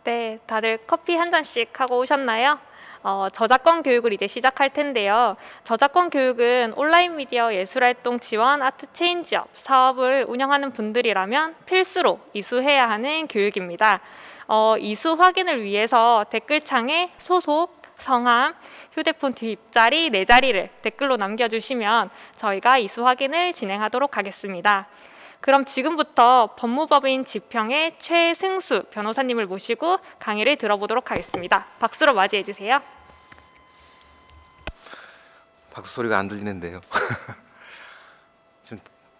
네, 다들 커피 한 잔씩 하고 오셨나요? 저작권 교육을 이제 시작할 텐데요. 저작권 교육은 온라인 미디어 예술활동 지원 아트 체인지업 사업을 운영하는 분들이라면 필수로 이수해야 하는 교육입니다. 이수 확인을 위해서 댓글창에 소속, 성함, 휴대폰 뒷자리, 네 자리를 댓글로 남겨주시면 저희가 이수 확인을 진행하도록 하겠습니다. 그럼 지금부터 법무법인 지평의 최승수 변호사님을 모시고 강의를 들어보도록 하겠습니다. 박수로 맞이해 주세요. 박수 소리가 안 들리는데요.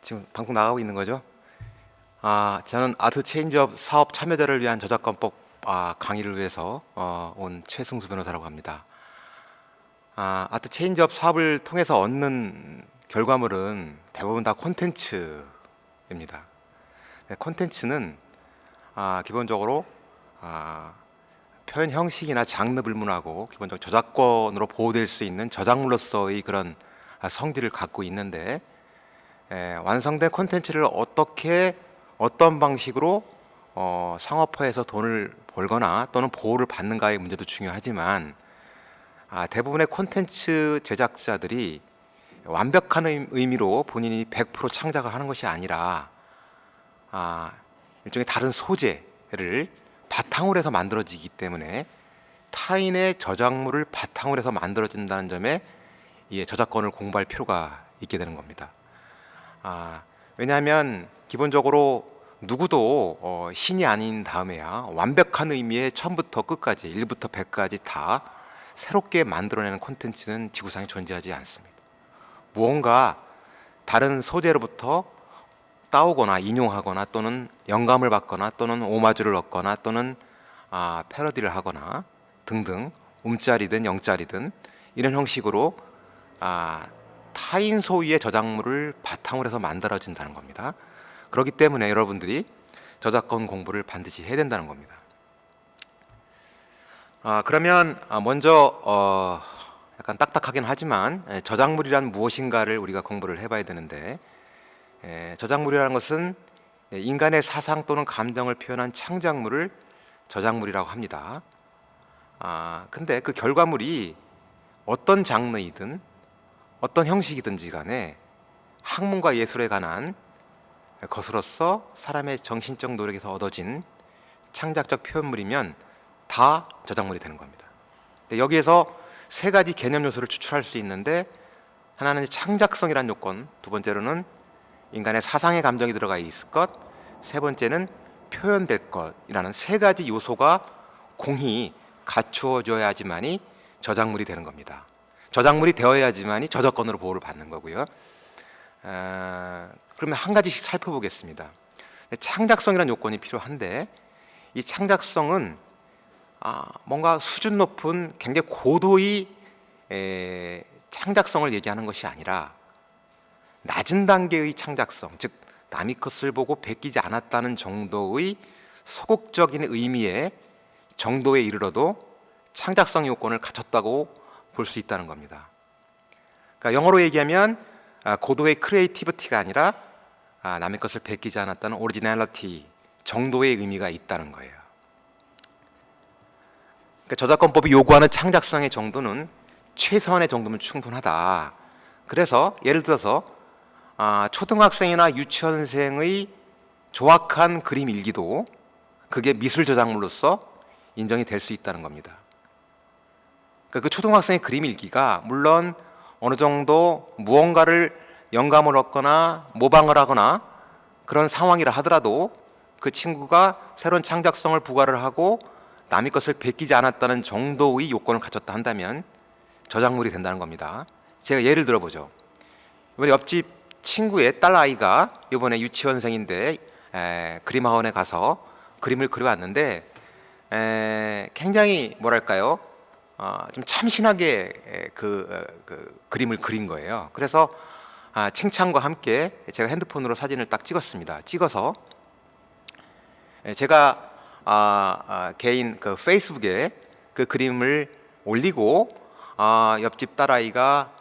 지금 방송 나가고 있는 거죠? 저는 아트 체인지업 사업 참여자를 위한 저작권법 강의를 위해서 온 최승수 변호사라고 합니다. 아트 체인지업 사업을 통해서 얻는 결과물은 대부분 다 콘텐츠입니다. 네, 콘텐츠는 기본적으로 표현 형식이나 장르 불문하고 기본적으로 저작권으로 보호될 수 있는 저작물로서의 그런 성질을 갖고 있는데, 완성된 콘텐츠를 어떤 방식으로 상업화해서 돈을 벌거나 또는 보호를 받는가의 문제도 중요하지만, 대부분의 콘텐츠 제작자들이 완벽한 의미로 본인이 100% 창작을 하는 것이 아니라 일종의 다른 소재를 바탕으로 해서 만들어지기 때문에 타인의 저작물을 바탕으로 해서 만들어진다는 점에 저작권을 공부할 필요가 있게 되는 겁니다. 왜냐하면 기본적으로 누구도 신이 아닌 다음에야 완벽한 의미의 처음부터 끝까지 1부터 100까지 다 새롭게 만들어내는 콘텐츠는 지구상에 존재하지 않습니다. 무언가 다른 소재로부터 따오거나 인용하거나 또는 영감을 받거나 또는 오마주를 얻거나 또는 패러디를 하거나 등등 움짜리든 영짜리든 이런 형식으로 타인 소유의 저작물을 바탕으로 해서 만들어진다는 겁니다. 그렇기 때문에 여러분들이 저작권 공부를 반드시 해야 된다는 겁니다. 그러면 먼저 약간 딱딱하긴 하지만 저작물이란 무엇인가를 우리가 공부를 해봐야 되는데, 저작물이라는 것은 인간의 사상 또는 감정을 표현한 창작물을 저작물이라고 합니다. 근데 그 결과물이 어떤 장르이든 어떤 형식이든지 간에 학문과 예술에 관한 것으로서 사람의 정신적 노력에서 얻어진 창작적 표현물이면 다 저작물이 되는 겁니다. 여기에서 세 가지 개념 요소를 추출할 수 있는데, 하나는 창작성이란 요건, 두 번째로는 인간의 사상의 감정이 들어가 있을 것, 세 번째는 표현될 것이라는 세 가지 요소가 공히 갖추어져야지만이 저작물이 되는 겁니다. 저작물이 되어야지만이 저작권으로 보호를 받는 거고요. 그러면 한 가지씩 살펴보겠습니다. 창작성이라는 요건이 필요한데, 이 창작성은 뭔가 수준 높은 굉장히 고도의 창작성을 얘기하는 것이 아니라 낮은 단계의 창작성, 즉 남의 것을 보고 베끼지 않았다는 정도의 소극적인 의미의 정도에 이르러도 창작성 요건을 갖췄다고 볼 수 있다는 겁니다. 그러니까 영어로 얘기하면 고도의 크리에이티비티가 아니라 남의 것을 베끼지 않았다는 오리지널리티 정도의 의미가 있다는 거예요. 그러니까 저작권법이 요구하는 창작성의 정도는 최소한의 정도면 충분하다. 그래서 예를 들어서 초등학생이나 유치원생의 조악한 그림 일기도 그게 미술 저작물로서 인정이 될 수 있다는 겁니다. 그러니까 그 초등학생의 그림 일기가 물론 어느 정도 무언가를 영감을 얻거나 모방을 하거나 그런 상황이라 하더라도 그 친구가 새로운 창작성을 부과를 하고 남의 것을 베끼지 않았다는 정도의 요건을 갖췄다 한다면 저작물이 된다는 겁니다. 제가 예를 들어보죠. 이번에 옆집 친구의 딸아이가 이번에 유치원생인데 그림학원에 가서 그림을 그려왔는데, 굉장히 뭐랄까요, 좀 참신하게 그 그림을 그린 거예요. 그래서 칭찬과 함께 제가 핸드폰으로 사진을 딱 찍었습니다. 찍어서 제가 개인 그 페이스북에 그 그림을 올리고, 옆집 딸아이가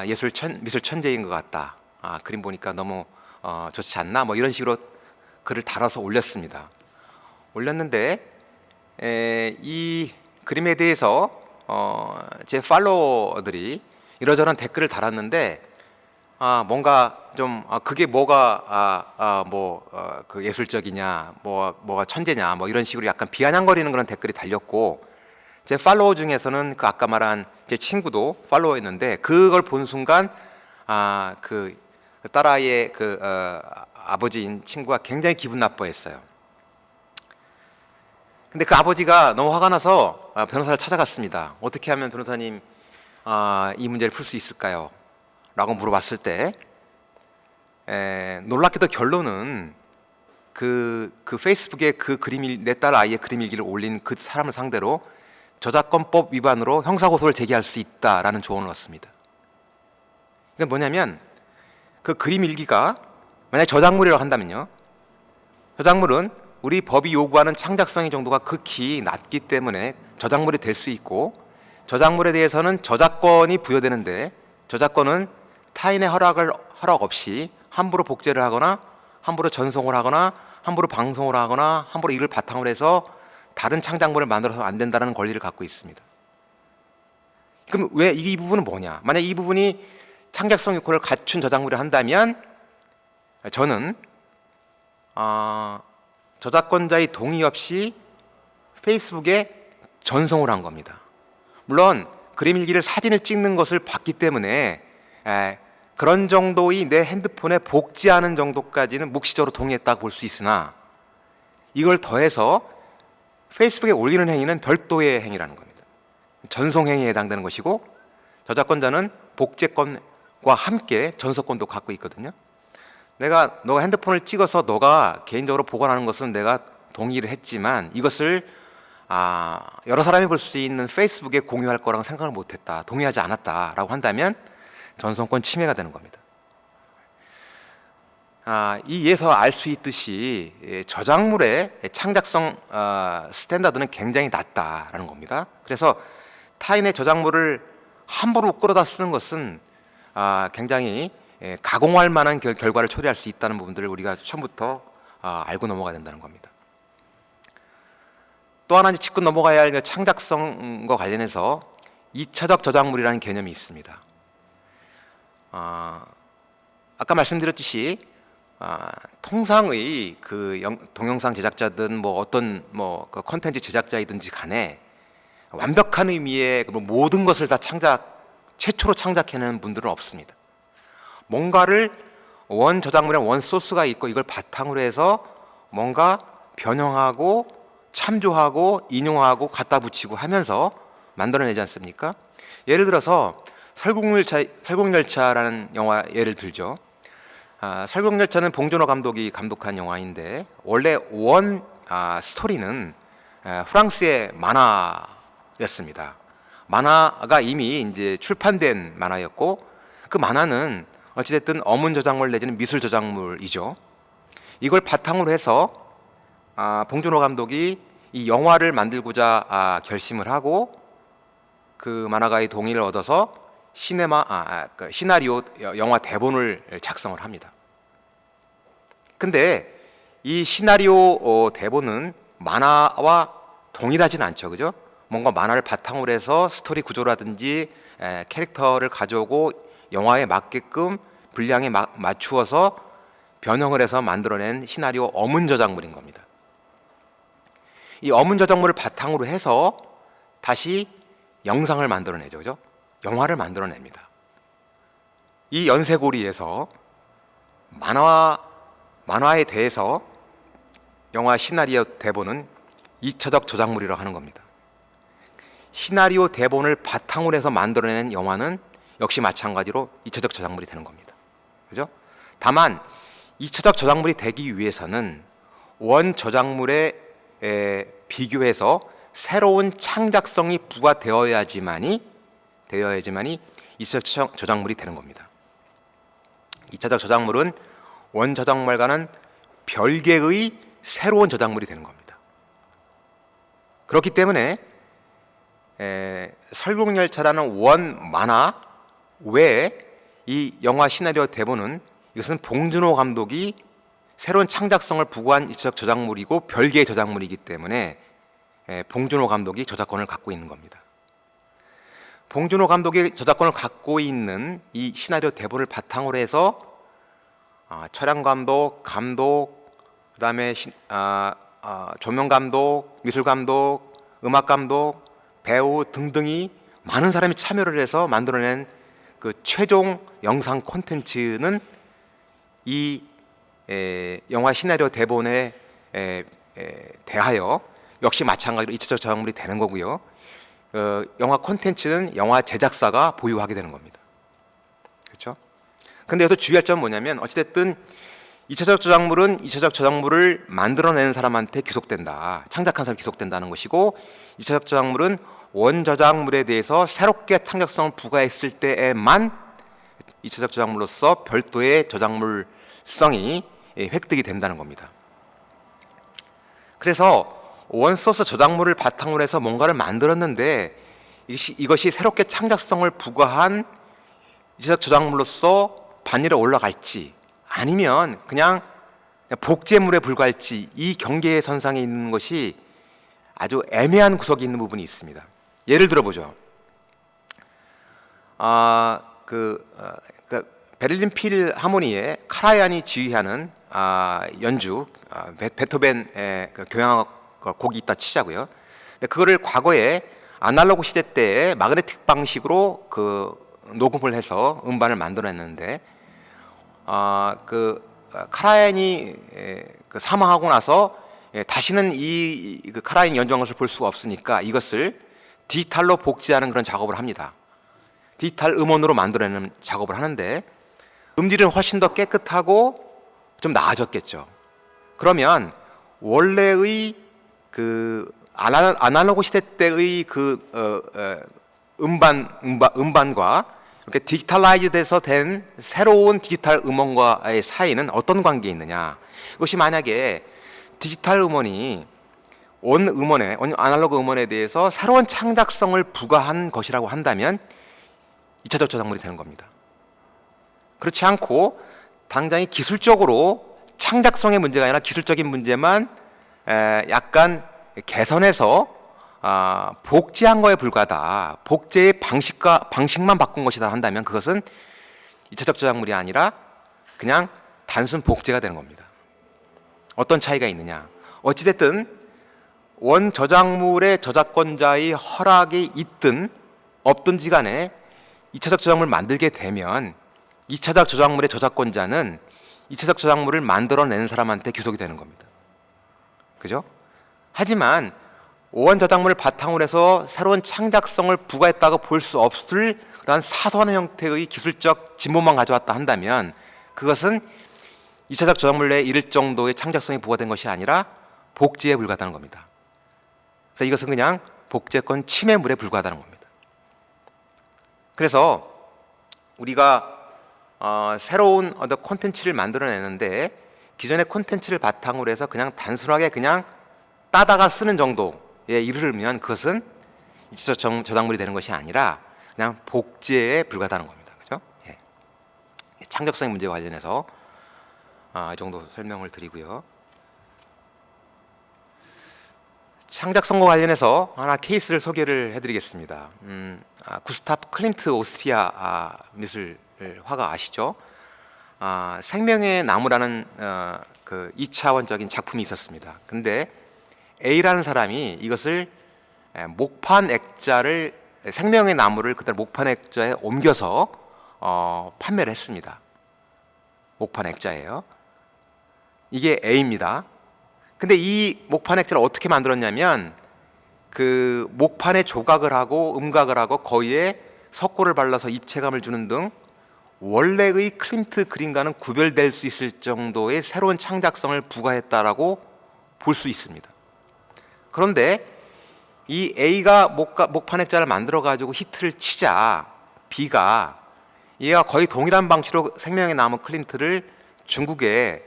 미술 천재인 것 같다, 그림 보니까 너무 좋지 않나, 뭐 이런 식으로 글을 달아서 올렸습니다. 올렸는데 이 그림에 대해서 제 팔로워들이 이러저런 댓글을 달았는데 뭔가 좀 그게 뭐가 그 예술적이냐, 뭐가 천재냐, 뭐 이런 식으로 약간 비아냥거리는 그런 댓글이 달렸고, 제 팔로워 중에서는 그 아까 말한 제 친구도 팔로워였는데, 그걸 본 순간 그 딸아이의 아버지인 친구가 굉장히 기분 나빠했어요. 근데 그 아버지가 너무 화가 나서 변호사를 찾아갔습니다. 어떻게 하면 변호사님 이 문제를 풀 수 있을까요? 라고 물어봤을 때 놀랍게도 결론은 그 페이스북에 그 내 딸 아이의 그림 일기를 올린 그 사람을 상대로 저작권법 위반으로 형사고소를 제기할 수 있다라는 조언을 얻습니다. 이건 뭐냐면 그 그림 일기가 만약 저작물이라고 한다면요, 저작물은 우리 법이 요구하는 창작성의 정도가 극히 낮기 때문에 저작물이 될 수 있고, 저작물에 대해서는 저작권이 부여되는데, 저작권은 타인의 허락 없이 함부로 복제를 하거나 함부로 전송을 하거나 함부로 방송을 하거나 함부로 이를 바탕으로 해서 다른 창작물을 만들어서 안 된다는 권리를 갖고 있습니다. 그럼 왜 이 부분은 뭐냐? 만약 이 부분이 창작성 요건을 갖춘 저작물을 한다면 저는 저작권자의 동의 없이 페이스북에 전송을 한 겁니다. 물론 그림 일기를 사진을 찍는 것을 봤기 때문에 그런 정도의 내 핸드폰에 복제하는 정도까지는 묵시적으로 동의했다고 볼 수 있으나, 이걸 더해서 페이스북에 올리는 행위는 별도의 행위라는 겁니다. 전송 행위에 해당되는 것이고, 저작권자는 복제권과 함께 전서권도 갖고 있거든요. 너가 핸드폰을 찍어서 너가 개인적으로 보관하는 것은 내가 동의를 했지만, 이것을 여러 사람이 볼 수 있는 페이스북에 공유할 거라고 생각을 못했다, 동의하지 않았다라고 한다면 전송권 침해가 되는 겁니다. 이 예에서 알 수 있듯이 저작물의 창작성 스탠다드는 굉장히 낮다라는 겁니다. 그래서 타인의 저작물을 함부로 끌어다 쓰는 것은 굉장히 가공할 만한 결과를 초래할 수 있다는 부분들을 우리가 처음부터 알고 넘어가야 된다는 겁니다. 또 하나 짚고 넘어가야 할 창작성과 관련해서 2차적 저작물이라는 개념이 있습니다. 아까 말씀드렸듯이 통상의 그 동영상 제작자든 어떤 그 콘텐츠 제작자이든지 간에 완벽한 의미의 모든 것을 다 최초로 창작해내는 분들은 없습니다. 뭔가를 원 저작물에 원 소스가 있고, 이걸 바탕으로 해서 뭔가 변형하고 참조하고 인용하고 갖다 붙이고 하면서 만들어내지 않습니까? 예를 들어서 설국열차라는 영화 예를 들죠. 설국열차는 봉준호 감독이 감독한 영화인데, 원래 스토리는 프랑스의 만화였습니다. 만화가 이미 이제 출판된 만화였고, 그 만화는 어찌됐든 어문 저작물 내지는 미술 저작물이죠. 이걸 바탕으로 해서 봉준호 감독이 이 영화를 만들고자 결심을 하고, 그 만화가의 동의를 얻어서 시나리오 영화 대본을 작성을 합니다. 근데 이 시나리오 대본은 만화와 동일하지는 않죠, 그죠? 뭔가 만화를 바탕으로 해서 스토리 구조라든지 캐릭터를 가져오고 영화에 맞게끔 분량에 맞추어서 변형을 해서 만들어낸 시나리오 어문 저작물인 겁니다. 이 어문 저작물을 바탕으로 해서 다시 영상을 만들어내죠, 그죠? 영화를 만들어냅니다. 이 연쇄고리에서 만화에 대해서 영화 시나리오 대본은 2차적 저작물이라고 하는 겁니다. 시나리오 대본을 바탕으로 해서 만들어낸 영화는 역시 마찬가지로 2차적 저작물이 되는 겁니다. 그죠? 다만 2차적 저작물이 되기 위해서는 원 저작물에 비교해서 새로운 창작성이 부과되어야지만이 2차적 저작물이 되는 겁니다. 2차적 저작물은 원 저작물과는 별개의 새로운 저작물이 되는 겁니다. 그렇기 때문에 설국열차라는 원 만화 외에 이 영화 시나리오 대본은, 이것은 봉준호 감독이 새로운 창작성을 부과한 2차적 저작물이고 별개의 저작물이기 때문에 봉준호 감독이 저작권을 갖고 있는 겁니다. 봉준호 감독이 저작권을 갖고 있는 이 시나리오 대본을 바탕으로 해서 촬영 감독, 그다음에 조명 감독, 미술 감독, 음악 감독, 배우 등등이 많은 사람이 참여를 해서 만들어낸 그 최종 영상 콘텐츠는 이 영화 시나리오 대본에 대하여 역시 마찬가지로 이차적 저작물이 되는 거고요. 영화 콘텐츠는 영화 제작사가 보유하게 되는 겁니다. 그렇죠? 근데 여기서 주의할 점은 뭐냐면 어찌됐든 2차적 저작물은 2차적 저작물을 만들어내는 사람한테 귀속된다. 창작한 사람 귀속된다는 것이고 2차적 저작물은 원저작물에 대해서 새롭게 창작성을 부과했을 때에만 2차적 저작물로서 별도의 저작물성이 획득이 된다는 겁니다. 그래서 원소스 저작물을 바탕으로 해서 뭔가를 만들었는데 이것이 새롭게 창작성을 부과한 2차적 저작물로서 반열에 올라갈지 아니면 그냥 복제물에 불과할지 이 경계의 선상에 있는 것이 아주 애매한 구석이 있는 부분이 있습니다. 예를 들어보죠. 베를린 필하모니의 카라얀이 지휘하는 연주 베토벤의 교향악 곡이 있다 치자고요. 근데 그거를 과거에 아날로그 시대 때에 마그네틱 방식으로 녹음을 해서 음반을 만들어냈는데 카라얀이 사망하고 나서 다시는 이 카라얀이 연주한 것을 볼 수가 없으니까 이것을 디지털로 복제하는 그런 작업을 합니다. 디지털 음원으로 만들어내는 작업을 하는데 음질은 훨씬 더 깨끗하고 좀 나아졌겠죠. 그러면 원래의 아날로그 시대 때의 음반과 이렇게 디지털라이즈돼서 된 새로운 디지털 음원과의 사이는 어떤 관계에 있느냐? 이것이 만약에 디지털 음원이 아날로그 음원에 대해서 새로운 창작성을 부과한 것이라고 한다면 2차적 저작물이 되는 겁니다. 그렇지 않고 당장이 기술적으로 창작성의 문제가 아니라 기술적인 문제만 약간 개선해서 복제한 거에 불과하다. 복제의 방식만 바꾼 것이다 한다면 그것은 2차적 저작물이 아니라 그냥 단순 복제가 되는 겁니다. 어떤 차이가 있느냐? 어찌됐든 원 저작물의 저작권자의 허락이 있든 없든지 간에 2차적 저작물을 만들게 되면 2차적 저작물의 저작권자는 2차적 저작물을 만들어내는 사람한테 귀속이 되는 겁니다. 그죠? 하지만 원 저작물을 바탕으로 해서 새로운 창작성을 부과했다고 볼 수 없을 그런 사소한 형태의 기술적 진보만 가져왔다 한다면 그것은 2차적 저작물에 이를 정도의 창작성이 부과된 것이 아니라 복제에 불과하다는 겁니다. 그래서 이것은 그냥 복제권 침해물에 불과하다는 겁니다. 그래서 우리가 새로운 어떤 콘텐츠를 만들어내는데 기존의 콘텐츠를 바탕으로 해서 그냥 단순하게 그냥 따다가 쓰는 정도에 이르면 그것은 2차적 저작물이 되는 것이 아니라 그냥 복제에 불과하다는 겁니다. 그죠? 예. 창작성 문제와 관련해서 이 정도 설명을 드리고요. 창작성과 관련해서 하나 케이스를 소개를 해드리겠습니다. 구스타프 클림트 오스티아 미술 화가 아시죠? 생명의 나무라는 그 2차원적인 작품이 있었습니다. 근데 A라는 사람이 이것을 목판 액자를 생명의 나무를 그대로 목판 액자에 옮겨서 판매를 했습니다. 목판 액자예요. 이게 A입니다. 근데 이 목판 액자를 어떻게 만들었냐면 그 목판에 조각을 하고 음각을 하고 거기에 석고를 발라서 입체감을 주는 등 원래의 클림트 그림과는 구별될 수 있을 정도의 새로운 창작성을 부과했다라고 볼 수 있습니다. 그런데 이 A가 목판 액자를 만들어 가지고 히트를 치자 B가 얘가 거의 동일한 방식으로 생명의 나무 클림트를 중국에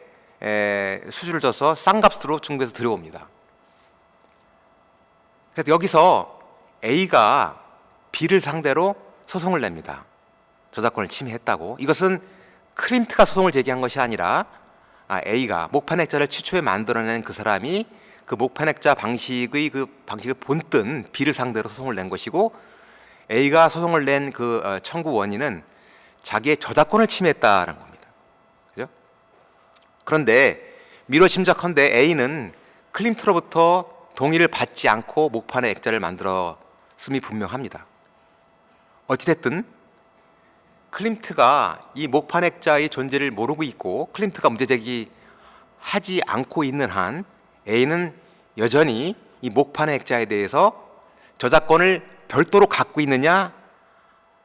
수주를 줘서 싼 값으로 중국에서 들여옵니다. 그래서 여기서 A가 B를 상대로 소송을 냅니다. 저작권을 침해했다고. 이것은 클림트가 소송을 제기한 것이 아니라 A가 목판 액자를 최초에 만들어낸 그 사람이 그 목판액자 방식의 그 방식을 본뜬 B를 상대로 소송을 낸 것이고, A가 소송을 낸 그 청구 원인은 자기의 저작권을 침해했다라는 겁니다. 그죠? 그런데 미뤄 짐작컨대 A는 클림트로부터 동의를 받지 않고 목판의 액자를 만들었음이 분명합니다. 어찌됐든 클림트가 이 목판 액자의 존재를 모르고 있고 클림트가 문제 제기하지 않고 있는 한 A는 여전히 이 목판 액자에 대해서 저작권을 별도로 갖고 있느냐,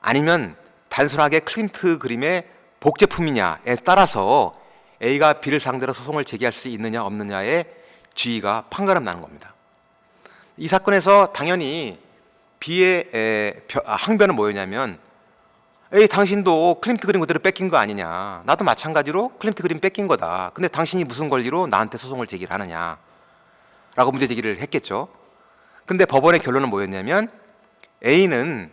아니면 단순하게 클림트 그림의 복제품이냐에 따라서 A가 B를 상대로 소송을 제기할 수 있느냐 없느냐의 지위가 판가름 나는 겁니다. 이 사건에서 당연히 B의 항변은 뭐였냐면, 에이, 당신도 클림트 그림 그대로 뺏긴 거 아니냐, 나도 마찬가지로 클림트 그림 뺏긴 거다, 근데 당신이 무슨 권리로 나한테 소송을 제기를 하느냐 라고 문제 제기를 했겠죠. 근데 법원의 결론은 뭐였냐면 A는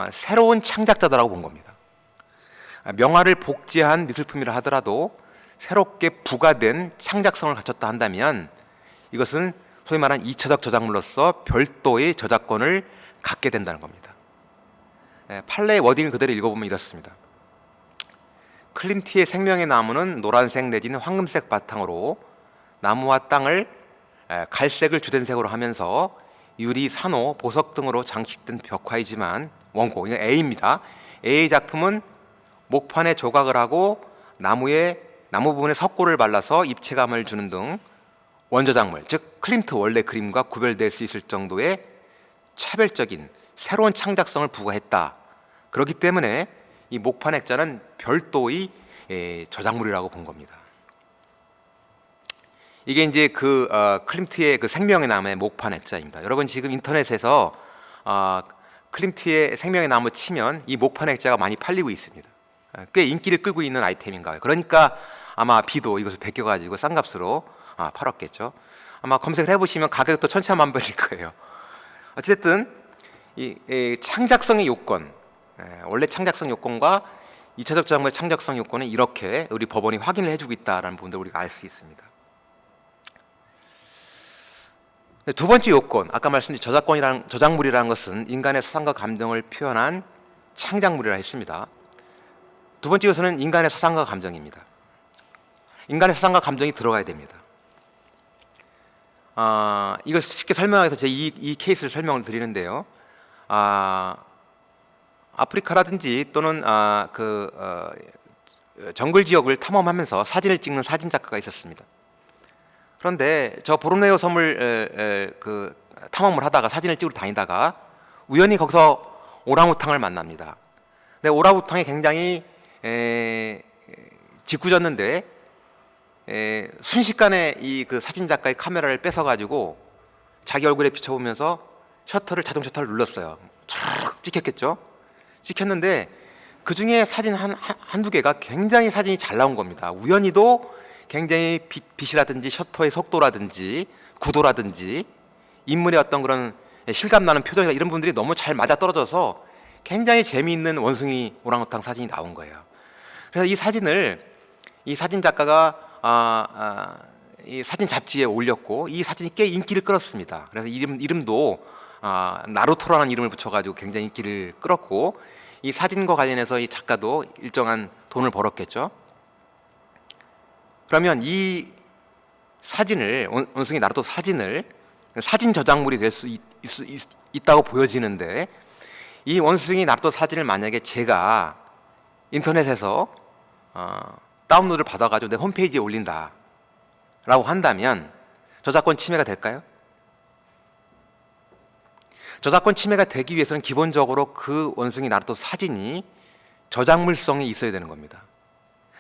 새로운 창작자다라고 본 겁니다. 명화를 복제한 미술품이라 하더라도 새롭게 부과된 창작성을 갖췄다 한다면 이것은 소위 말하는 2차적 저작물로서 별도의 저작권을 갖게 된다는 겁니다. 판례의 워딩을 그대로 읽어보면 이렇습니다. 클림트의 생명의 나무는 노란색 내지는 황금색 바탕으로 나무와 땅을 갈색을 주된 색으로 하면서 유리, 산호, 보석 등으로 장식된 벽화이지만, 원고, 이건 A입니다. A의 작품은 목판에 조각을 하고 나무 부분에 석고를 발라서 입체감을 주는 등 원저작물, 즉 클림트 원래 그림과 구별될 수 있을 정도의 차별적인 새로운 창작성을 부과했다. 그렇기 때문에 이 목판 액자는 별도의 저작물이라고 본 겁니다. 이게 이제 그 클림트의 그 생명의 나무의 목판 액자입니다. 여러분 지금 인터넷에서 클림트의 생명의 나무 치면 이 목판 액자가 많이 팔리고 있습니다. 꽤 인기를 끌고 있는 아이템인가요? 그러니까 아마 B도 이것을 베껴가지고 싼 값으로 팔았겠죠. 아마 검색을 해보시면 가격도 천차만별일 거예요. 어쨌든 이 창작성의 요건, 원래 창작성 요건과 2차적 저작물의 창작성 요건은 이렇게 우리 법원이 확인을 해주고 있다는 부분들 우리가 알 수 있습니다. 두 번째 요건, 아까 말씀드린 저작물이라는 것은 인간의 사상과 감정을 표현한 창작물이라 했습니다. 두 번째 요소는 인간의 사상과 감정입니다. 인간의 사상과 감정이 들어가야 됩니다. 이걸 쉽게 설명해서 제 이 케이스를 설명을 드리는데요. 아프리카라든지 또는 정글 지역을 탐험하면서 사진을 찍는 사진 작가가 있었습니다. 그런데 저 보르네오 섬을 탐험을 하다가 사진을 찍으러 다니다가 우연히 거기서 오랑우탕을 만납니다. 근데 오랑우탕이 굉장히 짓궂었는데 순식간에 이 그 사진 작가의 카메라를 뺏어가지고 자기 얼굴에 비춰보면서 자동 셔터를 눌렀어요. 촥 찍혔겠죠. 찍혔는데 그 중에 사진 한두 개가 굉장히 사진이 잘 나온 겁니다. 우연히도 굉장히 빛이라든지 셔터의 속도라든지 구도라든지 인물의 어떤 그런 실감나는 표정이나 이런 부분들이 너무 잘 맞아 떨어져서 굉장히 재미있는 원숭이 오랑우탕 사진이 나온 거예요. 그래서 이 사진 작가가 이 사진 잡지에 올렸고 이 사진이 꽤 인기를 끌었습니다. 그래서 이름도 나루토라는 이름을 붙여가지고 굉장히 인기를 끌었고 이 사진과 관련해서 이 작가도 일정한 돈을 벌었겠죠. 그러면 이 사진을 원숭이 나루토 사진을 사진 저작물이 될 수 있다고 보여지는데, 이 원숭이 나루토 사진을 만약에 제가 인터넷에서 다운로드를 받아가지고 내 홈페이지에 올린다라고 한다면 저작권 침해가 될까요? 저작권 침해가 되기 위해서는 기본적으로 그 원숭이 나루토 사진이 저작물성이 있어야 되는 겁니다.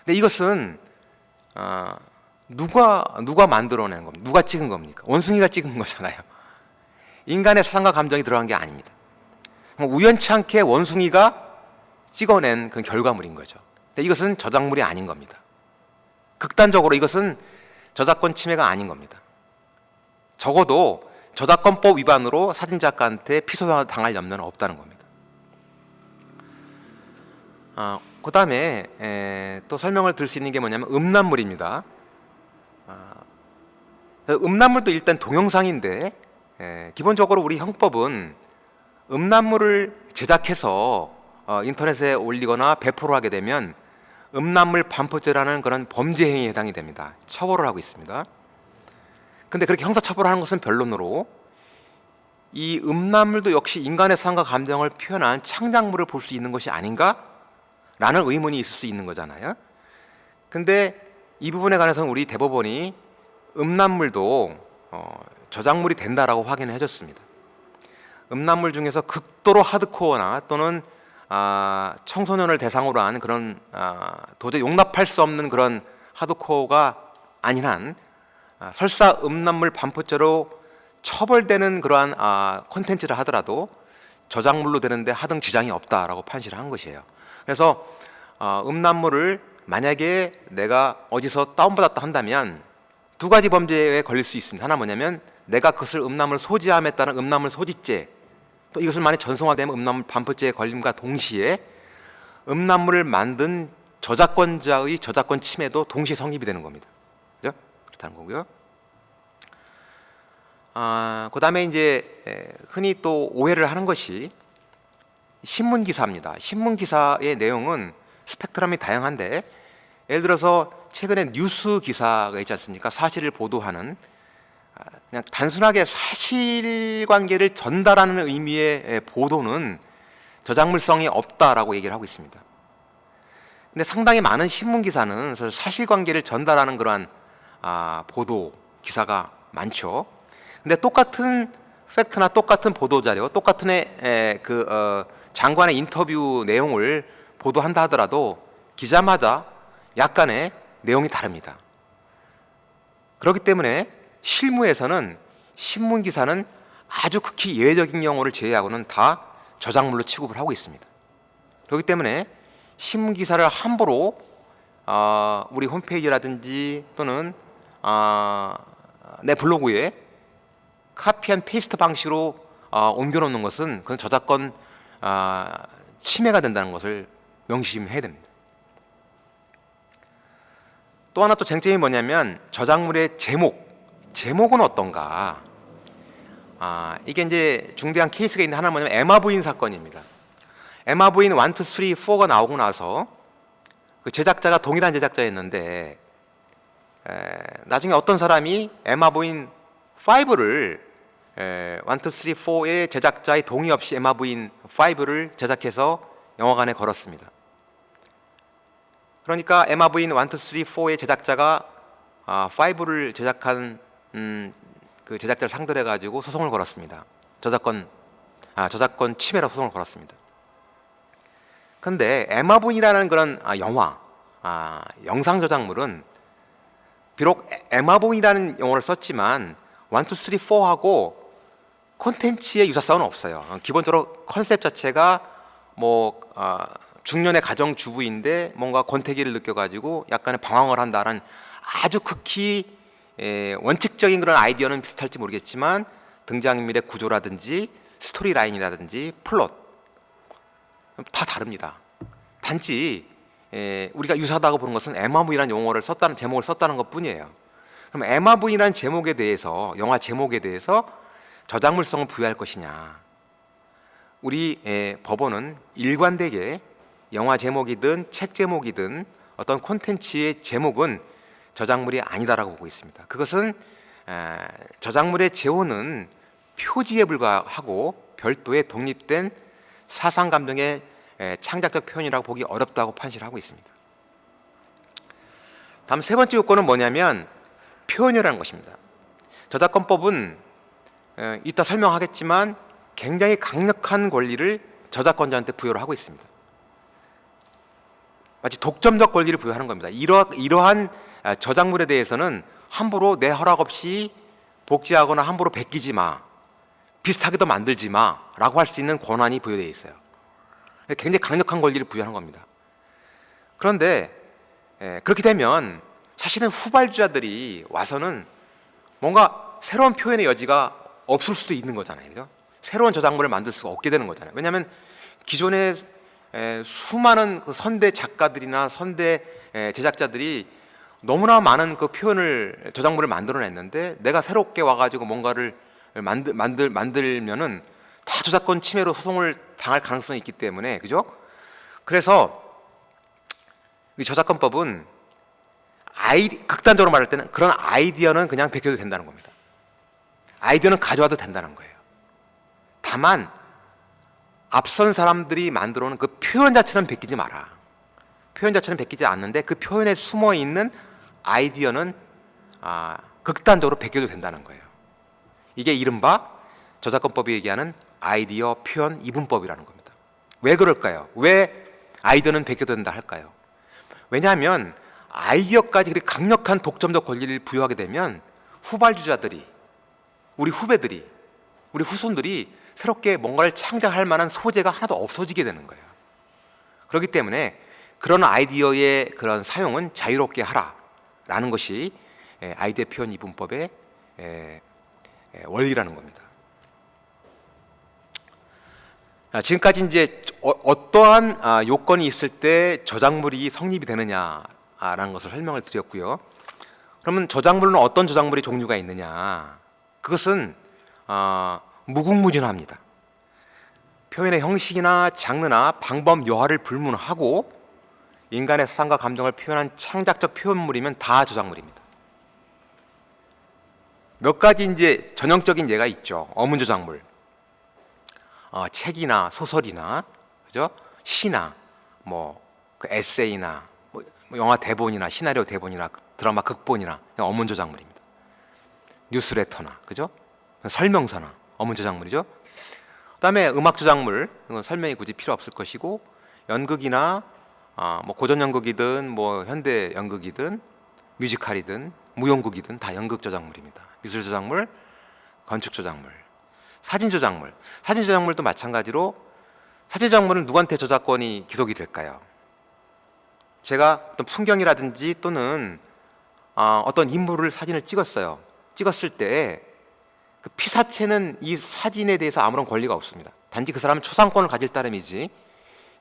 근데 이것은 누가 만들어낸 겁니까? 누가 찍은 겁니까? 원숭이가 찍은 거잖아요. 인간의 사상과 감정이 들어간 게 아닙니다. 우연치 않게 원숭이가 찍어낸 그 결과물인 거죠. 근데 이것은 저작물이 아닌 겁니다. 극단적으로 이것은 저작권 침해가 아닌 겁니다. 적어도 저작권법 위반으로 사진작가한테 피소당할 염려는 없다는 겁니다. 그 다음에 또 설명을 드릴 수 있는 게 뭐냐면 음란물입니다. 음란물도 일단 동영상인데 기본적으로 우리 형법은 음란물을 제작해서 인터넷에 올리거나 배포를 하게 되면 음란물 반포죄라는 그런 범죄 행위에 해당이 됩니다. 처벌을 하고 있습니다. 근데 그렇게 형사 처벌하는 것은 변론으로 이 음란물도 역시 인간의 삶과 감정을 표현한 창작물을 볼 수 있는 것이 아닌가? 라는 의문이 있을 수 있는 거잖아요. 근데 이 부분에 관해서는 우리 대법원이 음란물도 저작물이 된다라고 확인을 해줬습니다. 음란물 중에서 극도로 하드코어나 또는 청소년을 대상으로 한 그런 도저히 용납할 수 없는 그런 하드코어가 아닌 한 설사 음란물 반포죄로 처벌되는 그러한 콘텐츠를 하더라도 저작물로 되는데 하등 지장이 없다라고 판시를 한 것이에요. 그래서 음란물을 만약에 내가 어디서 다운받았다 한다면 두 가지 범죄에 걸릴 수 있습니다. 하나 뭐냐면 내가 그것을 음란물 소지함에 따른 음란물 소지죄, 또 이것을 만약 전송화되면 음란물 반포죄에 걸림과 동시에 음란물을 만든 저작권자의 저작권 침해도 동시에 성립이 되는 겁니다. 그죠? 그렇다는 거고요. 그 다음에 이제 흔히 또 오해를 하는 것이 신문 기사입니다. 신문 기사의 내용은 스펙트럼이 다양한데 예를 들어서 최근에 뉴스 기사가 있지 않습니까? 사실을 보도하는 그냥 단순하게 사실관계를 전달하는 의미의 보도는 저작물성이 없다라고 얘기를 하고 있습니다. 근데 상당히 많은 신문 기사는 사실관계를 전달하는 그러한 보도 기사가 많죠. 근데 똑같은 팩트나 똑같은 보도 자료, 똑같은 장관의 인터뷰 내용을 보도한다 하더라도 기자마다 약간의 내용이 다릅니다. 그렇기 때문에 실무에서는 신문 기사는 아주 극히 예외적인 경우를 제외하고는 다 저작물로 취급을 하고 있습니다. 그렇기 때문에 신문 기사를 함부로 우리 홈페이지라든지 또는 내 블로그에 카피 앤 페이스트 방식으로 옮겨놓는 것은 그건 저작권 침해가 된다는 것을 명심해야 됩니다. 또 하나 또 쟁점이 뭐냐면 저작물의 제목은 어떤가? 이게 이제 중대한 케이스가 있는데 하나 뭐냐면 에마 부인 사건입니다. 에마 부인 1, 2, 3, 4가 나오고 나서 그 제작자가 동일한 제작자였는데 나중에 어떤 사람이 에마 부인 5를 1, 2, 3, 4의 제작자의 동의 없이 에마 부인 5를 제작해서 영화관에 걸었습니다. 그러니까 에마 부인 1, 2, 3, 4의 제작자가 5를 제작한 그 제작자를 상대로 해가지고 소송을 걸었습니다. 저작권 침해로 소송을 걸었습니다. 근데 에마 부인이라는 그런 영화, 영상 저작물은 비록 에마 부인이라는 용어를 썼지만 1, 2, 3, 4하고 콘텐츠의 유사성은 없어요. 기본적으로 컨셉 자체가 뭐 중년의 가정 주부인데 뭔가 권태기를 느껴가지고 약간의 방황을 한다는 아주 극히 원칙적인 그런 아이디어는 비슷할지 모르겠지만 등장인물의 구조라든지 스토리 라인이라든지 플롯 다 다릅니다. 단지 우리가 유사하다고 보는 것은 에마부이라는 용어를 썼다는 제목을 썼다는 것뿐이에요. 그럼 에마부이라는 제목에 대해서 영화 제목에 대해서 저작물성을 부여할 것이냐? 우리 법원은 일관되게 영화 제목이든 책 제목이든 어떤 콘텐츠의 제목은 저작물이 아니다라고 보고 있습니다. 그것은 저작물의 재호는 표지에 불과하고 별도의 독립된 사상 감정의 창작적 표현이라고 보기 어렵다고 판시를 하고 있습니다. 다음 세 번째 요건은 뭐냐면 표현이라는 것입니다. 저작권법은 이따 설명하겠지만 굉장히 강력한 권리를 저작권자한테 부여를 하고 있습니다. 마치 독점적 권리를 부여하는 겁니다. 이러한 저작물에 대해서는 함부로 내 허락 없이 복제하거나 함부로 베끼지 마, 비슷하게도 만들지 마 라고 할 수 있는 권한이 부여되어 있어요. 굉장히 강력한 권리를 부여하는 겁니다. 그런데 그렇게 되면 사실은 후발주자들이 와서는 뭔가 새로운 표현의 여지가 없을 수도 있는 거잖아요. 그죠? 새로운 저작물을 만들 수가 없게 되는 거잖아요. 왜냐하면 기존의 수많은 그 선대 작가들이나 선대 제작자들이 너무나 많은 그 표현을 저작물을 만들어냈는데 내가 새롭게 와가지고 뭔가를 만들면은 다 저작권 침해로 소송을 당할 가능성이 있기 때문에 그죠? 그래서 이 저작권법은 극단적으로 말할 때는 그런 아이디어는 그냥 베껴도 된다는 겁니다. 아이디어는 가져와도 된다는 거예요. 다만 앞선 사람들이 만들어 놓은 그 표현 자체는 베끼지 마라. 표현 자체는 베끼지 않는데 그 표현에 숨어 있는 아이디어는 극단적으로 베껴도 된다는 거예요. 이게 이른바 저작권법이 얘기하는 아이디어 표현 이분법이라는 겁니다. 왜 그럴까요? 왜 아이디어는 베껴도 된다 할까요? 왜냐하면 아이디어까지 그렇게 강력한 독점적 권리를 부여하게 되면 후발주자들이, 우리 후배들이, 우리 후손들이 새롭게 뭔가를 창작할 만한 소재가 하나도 없어지게 되는 거예요. 그렇기 때문에 그런 아이디어의 그런 사용은 자유롭게 하라라는 것이 아이디어 표현 이분법의 원리라는 겁니다. 지금까지 이제 어떠한 요건이 있을 때 저작물이 성립이 되느냐라는 것을 설명을 드렸고요. 그러면 저작물은 어떤 저작물의 종류가 있느냐? 그것은 무궁무진합니다. 표현의 형식이나 장르나 방법, 여하를 불문하고 인간의 사상과 감정을 표현한 창작적 표현물이면 다 저작물입니다. 몇 가지 이제 전형적인 예가 있죠. 어문 저작물. 책이나 소설이나 그죠? 시나 그 에세이나 영화 대본이나 시나리오 대본이나 드라마 극본이나 어문 저작물입니다. 뉴스레터나 그죠? 설명서나 어문 저작물이죠. 그다음에 음악 저작물, 이건 설명이 굳이 필요 없을 것이고, 연극이나 고전 연극이든 현대 연극이든 뮤지컬이든 무용극이든 다 연극 저작물입니다. 미술 저작물, 건축 저작물, 사진 저작물. 사진 저작물도 마찬가지로 사진 저작물은 누구한테 저작권이 기속이 될까요? 제가 어떤 풍경이라든지 또는 어떤 인물을 사진을 찍었어요. 찍었을 때 그 피사체는 이 사진에 대해서 아무런 권리가 없습니다. 단지 그 사람은 초상권을 가질 따름이지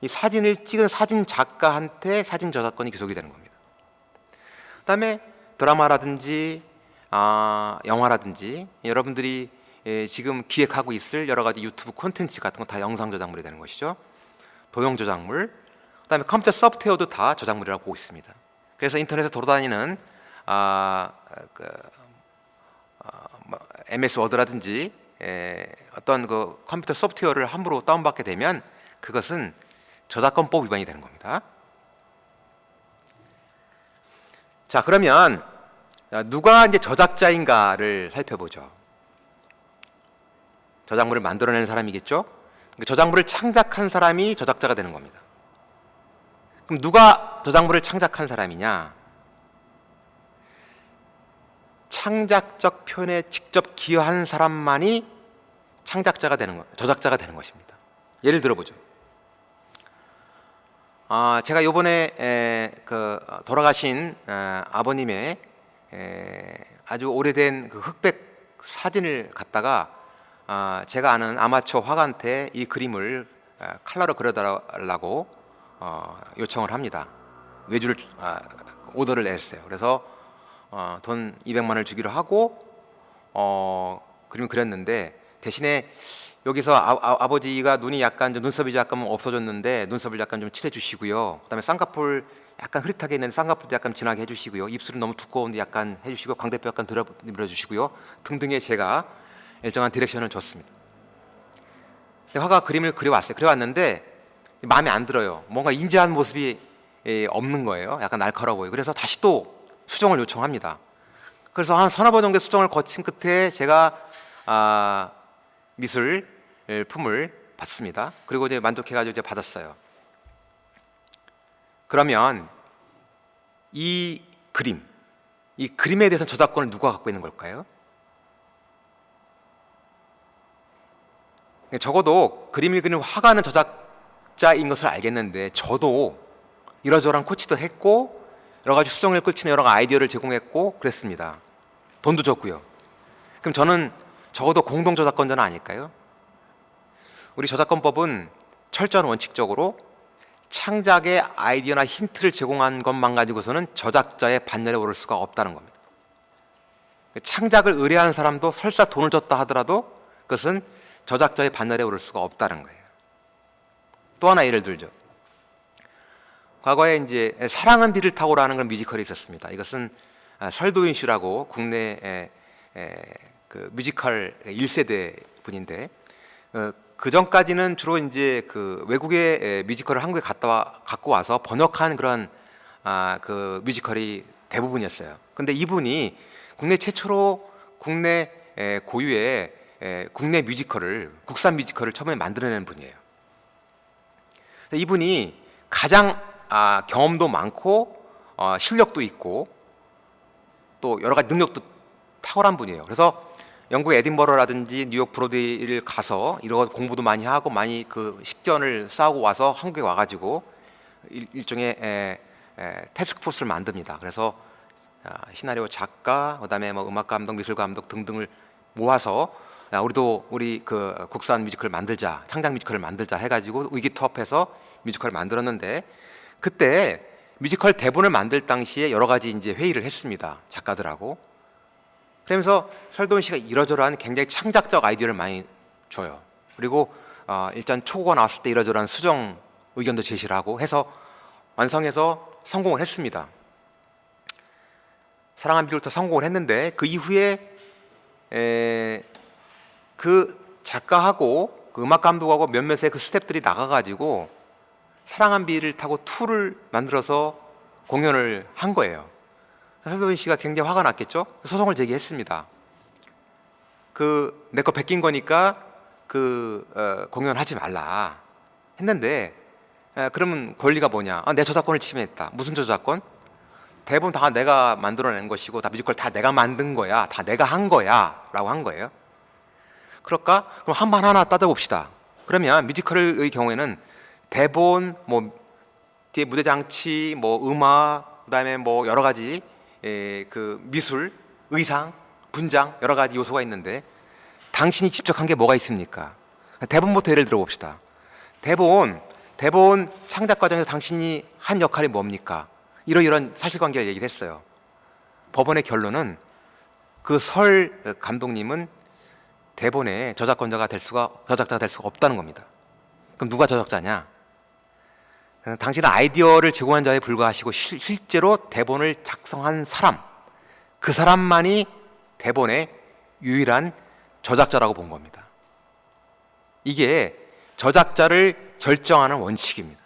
이 사진을 찍은 사진 작가한테 사진 저작권이 기속이 되는 겁니다. 그다음에 드라마라든지 영화라든지 여러분들이 지금 기획하고 있을 여러 가지 유튜브 콘텐츠 같은 건 다 영상 저작물이 되는 것이죠. 도형 저작물, 그다음에 컴퓨터 소프트웨어도 다 저작물이라고 보고 있습니다. 그래서 인터넷에 돌아다니는 MS 워드라든지 어떤 그 컴퓨터 소프트웨어를 함부로 다운받게 되면 그것은 저작권법 위반이 되는 겁니다. 자, 그러면 누가 이제 저작자인가를 살펴보죠. 저작물을 만들어내는 사람이겠죠. 저작물을 창작한 사람이 저작자가 되는 겁니다. 그럼 누가 저작물을 창작한 사람이냐? 창작적 표현에 직접 기여한 사람만이 창작자가 되는 저작자가 되는 것입니다. 예를 들어보죠. 제가 요번에 돌아가신 아버님의 아주 오래된 그 흑백 사진을 갖다가 제가 아는 아마추어 화가한테 이 그림을 컬러로 그려달라고 요청을 합니다. 외주를 오더를 냈어요. 그래서 돈 200만 원을 주기로 하고 그림을 그렸는데 대신에 여기서 아버지가 눈이 약간 좀 눈썹이 약간 없어졌는데 눈썹을 약간 좀 칠해 주시고요. 그다음에 쌍꺼풀 약간 흐릿하게 있는 쌍꺼풀도 약간 진하게 해주시고요. 입술은 너무 두꺼운데 약간 해주시고 광대뼈 약간 밀어주시고요. 등등의 제가 일정한 디렉션을 줬습니다. 화가가 그림을 그려왔는데 마음에 안 들어요. 뭔가 인지한 모습이 없는 거예요. 약간 날카로워 보여요. 그래서 다시 또 수정을 요청합니다. 그래서 한 서너 번 정도 수정을 거친 끝에 제가 미술품을 받습니다. 그리고 이제 만족해가지고 이제 받았어요. 그러면 이 그림에 대해서 저작권을 누가 갖고 있는 걸까요? 적어도 그림을 그리는 화가는 저작자인 것을 알겠는데 저도 이러저러한 코치도 했고 여러 가지 수정을 끌치는 여러 가지 아이디어를 제공했고 그랬습니다. 돈도 줬고요. 그럼 저는 적어도 공동저작권자는 아닐까요? 우리 저작권법은 철저한 원칙적으로 창작의 아이디어나 힌트를 제공한 것만 가지고서는 저작자의 반열에 오를 수가 없다는 겁니다. 창작을 의뢰하는 사람도 설사 돈을 줬다 하더라도 그것은 저작자의 반열에 오를 수가 없다는 거예요. 또 하나 예를 들죠. 과거에 이제 사랑은 비를 타고라는 그런 뮤지컬이 있었습니다. 이것은 설도윤 씨라고 국내 그 뮤지컬 1세대 분인데 그 전까지는 주로 이제 그 외국의 뮤지컬을 한국에 갖고 와서 번역한 그런 그 뮤지컬이 대부분이었어요. 근데 이분이 국내 최초로 국내 고유의 국내 뮤지컬을 국산 뮤지컬을 처음에 만들어낸 분이에요. 이분이 가장 경험도 많고 실력도 있고 또 여러 가지 능력도 탁월한 분이에요. 그래서 영국 에딘버러라든지 뉴욕 브로드웨이를 가서 이런 공부도 많이 하고 많이 그 식견을 쌓고 와서 한국에 와가지고 일종의 태스크포스를 만듭니다. 그래서 시나리오 작가, 그다음에 뭐 음악 감독, 미술 감독 등등을 모아서 우리 그 국산 뮤지컬을 만들자, 창작 뮤지컬을 만들자 해가지고 의기투합해서 뮤지컬을 만들었는데 그때 뮤지컬 대본을 만들 당시에 여러 가지 이제 회의를 했습니다. 작가들하고. 그러면서 설도훈 씨가 이러저러한 굉장히 창작적 아이디어를 많이 줘요. 그리고 일단 초고가 나왔을 때 이러저러한 수정 의견도 제시를 하고 해서 완성해서 성공을 했습니다. 사랑한 비를부터 성공을 했는데 그 이후에 그 작가하고 그 음악 감독하고 몇몇의 그 스태프들이 나가가지고 사랑한 비를 타고 2를 만들어서 공연을 한 거예요. 설도훈 씨가 굉장히 화가 났겠죠. 소송을 제기했습니다. 그 내 거 베낀 거니까 그 공연하지 말라 했는데 그러면 권리가 뭐냐? 내 저작권을 침해했다. 무슨 저작권? 대본 다 내가 만들어낸 것이고 다 뮤지컬 다 내가 만든 거야. 다 내가 한 거야 라고 한 거예요. 그럴까? 그럼 한 판 하나 따져봅시다. 그러면 뮤지컬의 경우에는 대본, 뭐 뒤에 무대 장치, 뭐 음악, 그다음에 뭐 여러 가지 그 미술, 의상, 분장 여러 가지 요소가 있는데 당신이 직접 한 게 뭐가 있습니까? 대본부터 예를 들어 봅시다. 대본 창작 과정에서 당신이 한 역할이 뭡니까? 이런 사실관계를 얘기를 했어요. 법원의 결론은 그 설 감독님은 대본의 저작자가 될 수가 없다는 겁니다. 그럼 누가 저작자냐? 당신은 아이디어를 제공한 자에 불과하시고 실제로 대본을 작성한 사람, 그 사람만이 대본의 유일한 저작자라고 본 겁니다. 이게 저작자를 결정하는 원칙입니다.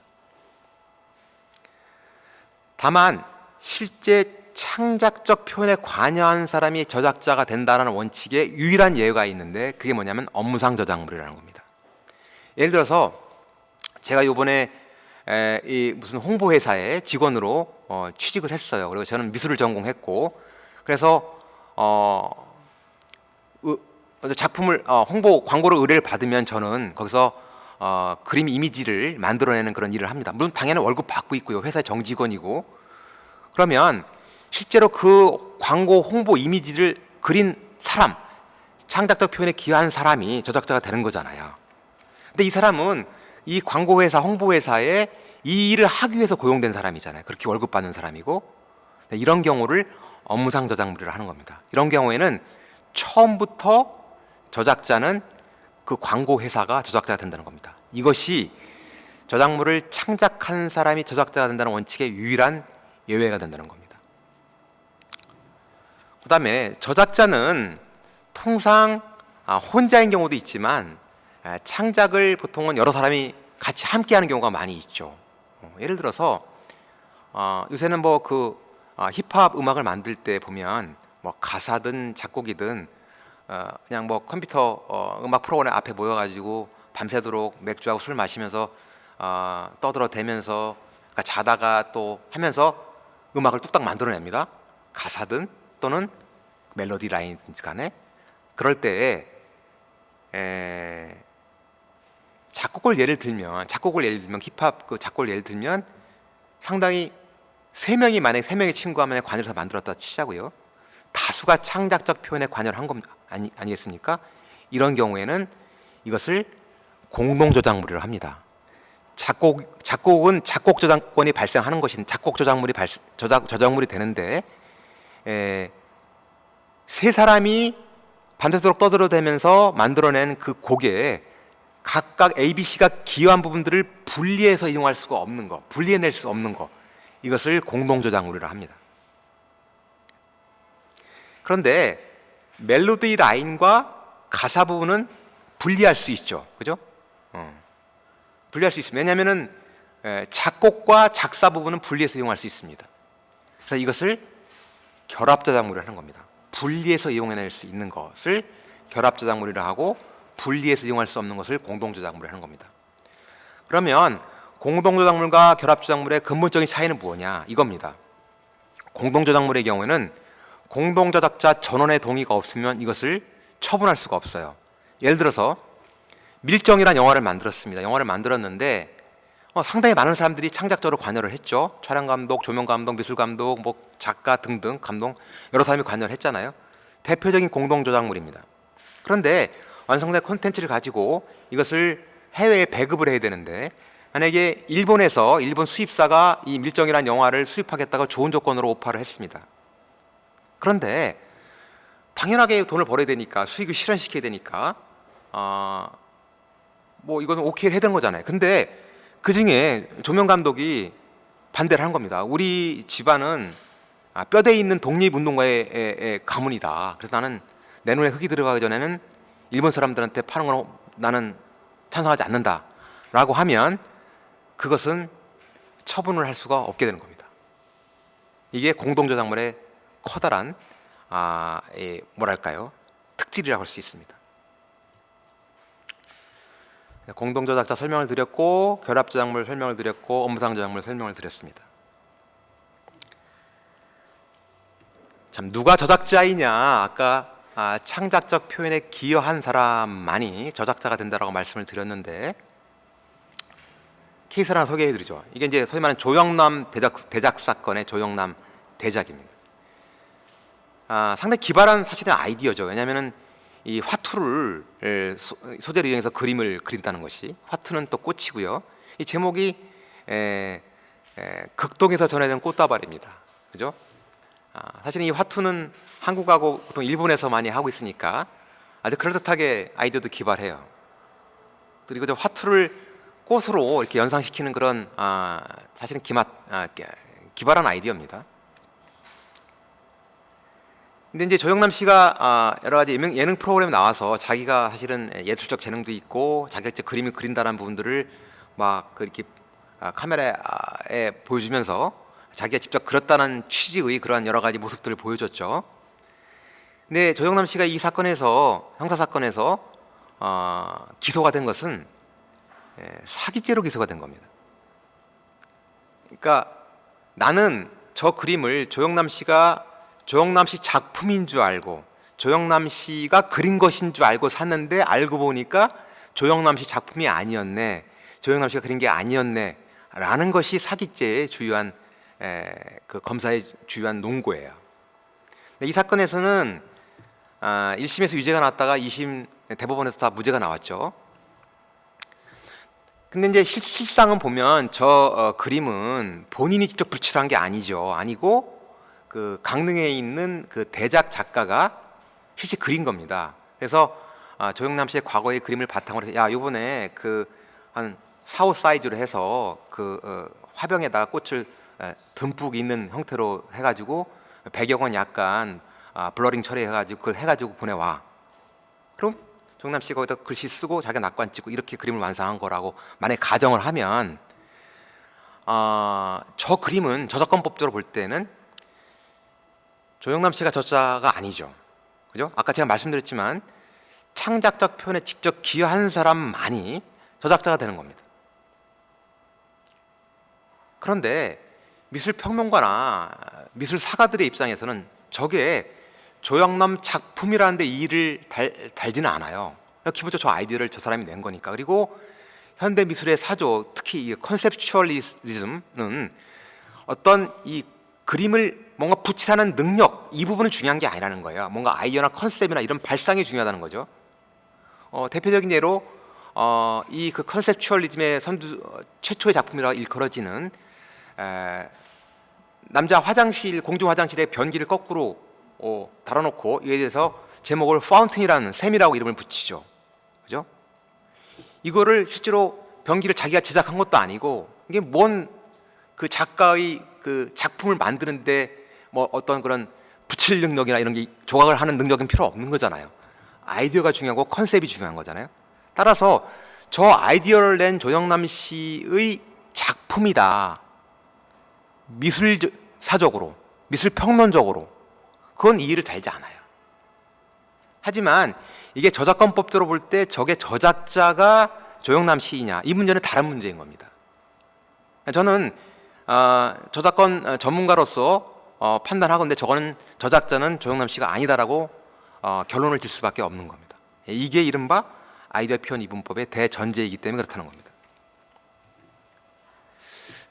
다만 실제 창작적 표현에 관여한 사람이 저작자가 된다는 원칙에 유일한 예외가 있는데 그게 뭐냐면 업무상 저작물이라는 겁니다. 예를 들어서 제가 이번에 이 무슨 홍보회사의 직원으로 취직을 했어요. 그리고 저는 미술을 전공했고 그래서 작품을 홍보 광고를 의뢰를 받으면 저는 거기서 그림 이미지를 만들어내는 그런 일을 합니다. 물론 당연히 월급 받고 있고요. 회사 정직원이고. 그러면 실제로 그 광고 홍보 이미지를 그린 사람, 창작적 표현에 기여한 사람이 저작자가 되는 거잖아요. 근데 이 사람은 이 광고회사, 홍보회사에 이 일을 하기 위해서 고용된 사람이잖아요. 그렇게 월급 받는 사람이고. 이런 경우를 업무상 저작물이라 하는 겁니다. 이런 경우에는 처음부터 저작자는 그 광고회사가 저작자가 된다는 겁니다. 이것이 저작물을 창작한 사람이 저작자가 된다는 원칙의 유일한 예외가 된다는 겁니다. 그 다음에 저작자는 통상 혼자인 경우도 있지만 창작을 보통은 여러 사람이 같이 함께하는 경우가 많이 있죠. 예를 들어서 요새는 뭐 그 힙합 음악을 만들 때 보면 뭐 가사든 작곡이든 그냥 뭐 컴퓨터 음악 프로그램 앞에 모여가지고 밤새도록 맥주하고 술 마시면서 떠들어대면서 그러니까 자다가 또 하면서 음악을 뚝딱 만들어냅니다. 가사든 또는 멜로디 라인이든 간에. 그럴 때에 작곡을 예를 들면 힙합 그 작곡을 예를 들면 상당히 만약에 3명의 친구가 만약에 관여해서 만들었다 치자고요. 다수가 창작적 표현에 관여를 한 겁니다. 아니겠습니까? 이런 경우에는 이것을 공동저작물이라고 합니다. 작곡은 작곡 저작권이 발생하는 것인 작곡 저작물이 되는데 세 사람이 밤새도록 떠들어대면서 만들어낸 그 곡에 각각 A, B, C가 기여한 부분들을 분리해서 이용할 수가 없는 거, 분리해낼 수 없는 거, 이것을 공동저작물이라 합니다. 그런데 멜로디 라인과 가사 부분은 분리할 수 있죠, 그죠? 분리할 수 있습니다. 왜냐하면은 작곡과 작사 부분은 분리해서 이용할 수 있습니다. 그래서 이것을 결합저작물이라고 하는 겁니다. 분리해서 이용해낼 수 있는 것을 결합저작물이라 하고, 분리해서 이용할 수 없는 것을 공동저작물이라고 하는 겁니다. 그러면 공동저작물과 결합저작물의 근본적인 차이는 무엇이냐, 이겁니다. 공동저작물의 경우에는 공동저작자 전원의 동의가 없으면 이것을 처분할 수가 없어요. 예를 들어서 밀정이라는 영화를 만들었습니다. 영화를 만들었는데 상당히 많은 사람들이 창작적으로 관여를 했죠. 촬영감독, 조명감독, 미술감독, 뭐 작가 등등 감독 여러 사람이 관여를 했잖아요. 대표적인 공동저작물입니다. 그런데 완성된 콘텐츠를 가지고 이것을 해외에 배급을 해야 되는데, 만약에 일본 수입사가 이 밀정이라는 영화를 수입하겠다고 좋은 조건으로 오파를 했습니다. 그런데 당연하게 돈을 벌어야 되니까, 수익을 실현시켜야 되니까 뭐 이거는 오케이를 해야 되는 거잖아요. 근데 그 중에 조명 감독이 반대를 한 겁니다. 우리 집안은 뼈대 있는 독립운동가의 가문이다. 그래서 나는 내 눈에 흙이 들어가기 전에는 일본 사람들한테 파는 건 나는 찬성하지 않는다 라고 하면 그것은 처분을 할 수가 없게 되는 겁니다. 이게 공동저작물의 커다란 뭐랄까요, 특질이라고 할 수 있습니다. 공동저작자 설명을 드렸고, 결합저작물 설명을 드렸고, 업무상 저작물 설명을 드렸습니다. 참, 누가 저작자이냐, 아까 창작적 표현에 기여한 사람만이 저작자가 된다라고 말씀을 드렸는데, 케이스를 하나 소개해드리죠. 이게 이제 소위 말하는 조영남 대작 사건의 조영남 대작입니다. 상당히 기발한 사실은 아이디어죠. 왜냐하면은 이 화투를 소재로 이용해서 그림을 그린다는 것이, 화투는 또 꽃이고요. 이 제목이 극동에서 전해진 꽃다발입니다. 그죠? 사실은 이 화투는 한국하고 보통 일본에서 많이 하고 있으니까 아주 그럴듯하게 아이디어도 기발해요. 그리고 저 화투를 꽃으로 이렇게 연상시키는 그런 사실은 기발한 아이디어입니다. 근데 이제 조영남 씨가 여러 가지 예능 프로그램에 나와서 자기가 사실은 예술적 재능도 있고 자기가 직접 그림을 그린다는 부분들을 막 이렇게 카메라에 보여주면서 자기가 직접 그렸다는 취지의 그러한 여러 가지 모습들을 보여줬죠. 근데 조영남 씨가 이 사건에서, 형사 사건에서 기소가 된 것은 사기죄로 기소가 된 겁니다. 그러니까 나는 저 그림을 조영남 씨 작품인 줄 알고, 조영남 씨가 그린 것인 줄 알고 샀는데, 알고 보니까 조영남 씨 작품이 아니었네, 조영남 씨가 그린 게 아니었네 라는 것이 사기죄의 주요한 그 검사의 주요한 논거예요. 이 사건에서는 1심에서 유죄가 나왔다가 2심 대법원에서 다 무죄가 나왔죠. 근데 이제 실상은 보면 저 그림은 본인이 직접 붓칠한 게 아니고 그 강릉에 있는 그 대작 작가가 실제 그린 겁니다. 그래서 조영남 씨의 과거의 그림을 바탕으로 해서, 야, 요번에 그 한 4, 5 사이즈로 해서 그 화병에다가 꽃을 듬뿍 있는 형태로 해가지고 배경은 약간 블러링 처리해가지고 그걸 해가지고 보내와. 그럼 조영남 씨가 거기다 글씨 쓰고 자기가 낙관 찍고 이렇게 그림을 완성한 거라고 만약에 가정을 하면, 저 그림은 저작권법적으로 볼 때는 조영남 씨가 저자가 아니죠. 그죠? 아까 제가 말씀드렸지만 창작적 표현에 직접 기여한 사람만이 저작자가 되는 겁니다. 그런데 미술평론가나 미술사가들의 입장에서는 저게 조영남 작품이라는 데 이의를 달지는 않아요. 기본적으로 저 아이디어를 저 사람이 낸 거니까. 그리고 현대 미술의 사조, 특히 이 컨셉추얼리즘은 어떤 이 그림을 뭔가 붙이는 능력, 이 부분은 중요한 게 아니라는 거예요. 뭔가 아이디어나 컨셉이나 이런 발상이 중요하다는 거죠. 대표적인 예로 이 그 컨셉추얼리즘의 선두 최초의 작품이라 일컬어지는 남자 화장실 공중 화장실에 변기를 거꾸로 달아놓고 이에 대해서 제목을 파운틴이라는 샘이라고 이름을 붙이죠. 그죠? 이거를 실제로 변기를 자기가 제작한 것도 아니고 이게 뭔 그 작가의 그 작품을 만드는데 뭐 어떤 그런 붙일 능력이나 이런 게 조각을 하는 능력은 필요 없는 거잖아요. 아이디어가 중요하고 컨셉이 중요한 거잖아요. 따라서 저 아이디어를 낸 조영남 씨의 작품이다. 미술사적으로, 미술평론적으로 그건 이의를 달지 않아요. 하지만 이게 저작권법적으로 볼 때 저게 저작자가 조영남 씨이냐 이 문제는 다른 문제인 겁니다. 저는 저작권 전문가로서 판단하건대 저거는 저작자는 조영남 씨가 아니다라고 결론을 질 수밖에 없는 겁니다. 이게 이른바 아이디어 표현 이분법의 대전제이기 때문에 그렇다는 겁니다.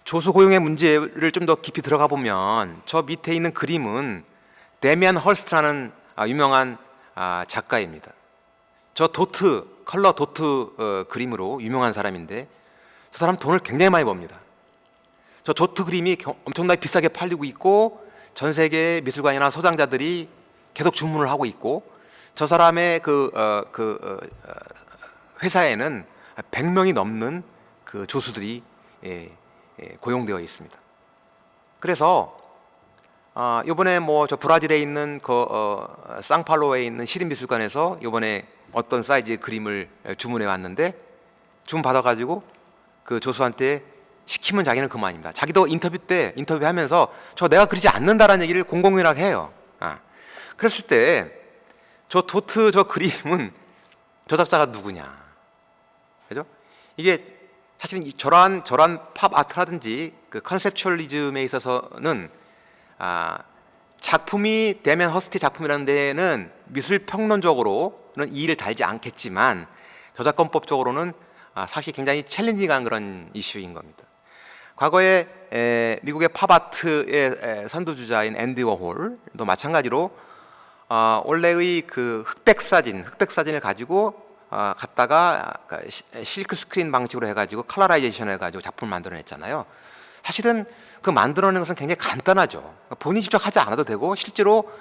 조수 고용의 문제를 좀 더 깊이 들어가 보면 저 밑에 있는 그림은 데미안 헐스트라는 유명한 작가입니다. 저 도트 컬러 도트 그림으로 유명한 사람인데 저 사람 돈을 굉장히 많이 법니다. 저 도트 그림이 엄청나게 비싸게 팔리고 있고 전 세계 미술관이나 소장자들이 계속 주문을 하고 있고 저 사람의 회사에는 100명이 넘는 그 조수들이 고용되어 있습니다. 그래서 이번에 뭐 저 브라질에 있는 상파울루에 있는 시립미술관에서 이번에 어떤 사이즈의 그림을 주문해 왔는데 주문 받아가지고 그 조수한테 시키면 자기는 그만입니다. 자기도 인터뷰하면서 저 내가 그리지 않는다라는 얘기를 공공연하게 해요. 그랬을 때 저 도트 저 그림은 저작자가 누구냐, 그죠? 이게 사실은 저러한 팝 아트라든지 그 컨셉추얼리즘에 있어서는 작품이 데미안 허스트의 작품이라는 데는 미술 평론적으로는 이의를 달지 않겠지만 저작권법적으로는 사실 굉장히 챌린징한 그런 이슈인 겁니다. 과거에 미국의 팝 아트의 선두주자인 앤디 워홀도 마찬가지로 원래의 그 흑백 사진을 가지고 갖다가 실크 스크린 방식으로 해가지고 컬러라이제이션 해가지고 작품을 만들어냈잖아요. 사실은 그 만들어낸 것은 굉장히 간단하죠. 본인이 직접 하지 않아도 되고 실제로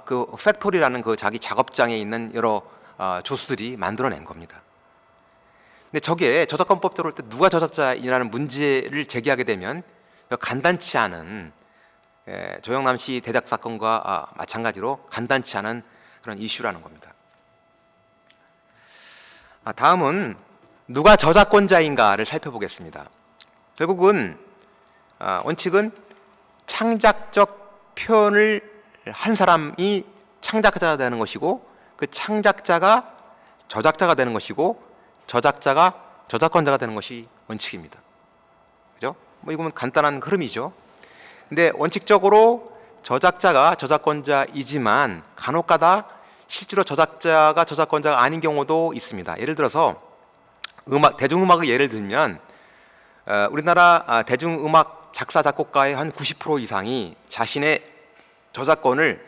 그 팩토리라는 그 자기 작업장에 있는 여러 조수들이 만들어낸 겁니다. 근데 저게 저작권법적으로 볼 때 누가 저작자이라는 문제를 제기하게 되면 간단치 않은 조영남 씨 대작 사건과 마찬가지로 간단치 않은 그런 이슈라는 겁니다. 다음은 누가 저작권자인가를 살펴보겠습니다. 결국은 원칙은 창작적 표현을 한 사람이 창작자가 되는 것이고 그 창작자가 저작자가 되는 것이고 저작자가 저작권자가 되는 것이 원칙입니다. 그죠? 뭐 이거는 간단한 흐름이죠. 근데 원칙적으로 저작자가 저작권자이지만 간혹가다 실제로 저작자가 저작권자가 아닌 경우도 있습니다. 예를 들어서 대중음악의 예를 들면 우리나라 대중음악 작사 작곡가의 한 90% 이상이 자신의 저작권을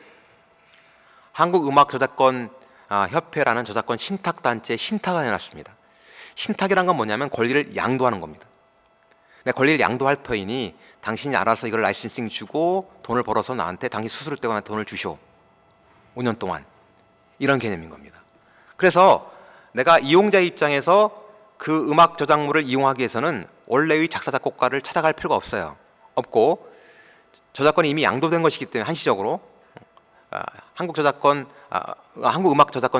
한국음악저작권 협회라는 저작권 신탁단체에 신탁을 해놨습니다. 신탁이란 건 뭐냐면 권리를 양도하는 겁니다. 내 권리를 양도할 터이니 당신이 알아서 이걸 라이센싱 주고 돈을 벌어서 나한테 당신 수수료 떼거나 돈을 주쇼. 5년 동안. 이런 개념인 겁니다. 그래서 내가 이용자 입장에서 그 음악 저작물을 이용하기 위해서는 원래의 작사 작곡가를 찾아갈 필요가 없고 저작권이 이미 양도된 것이기 때문에 한시적으로 한국음악저작권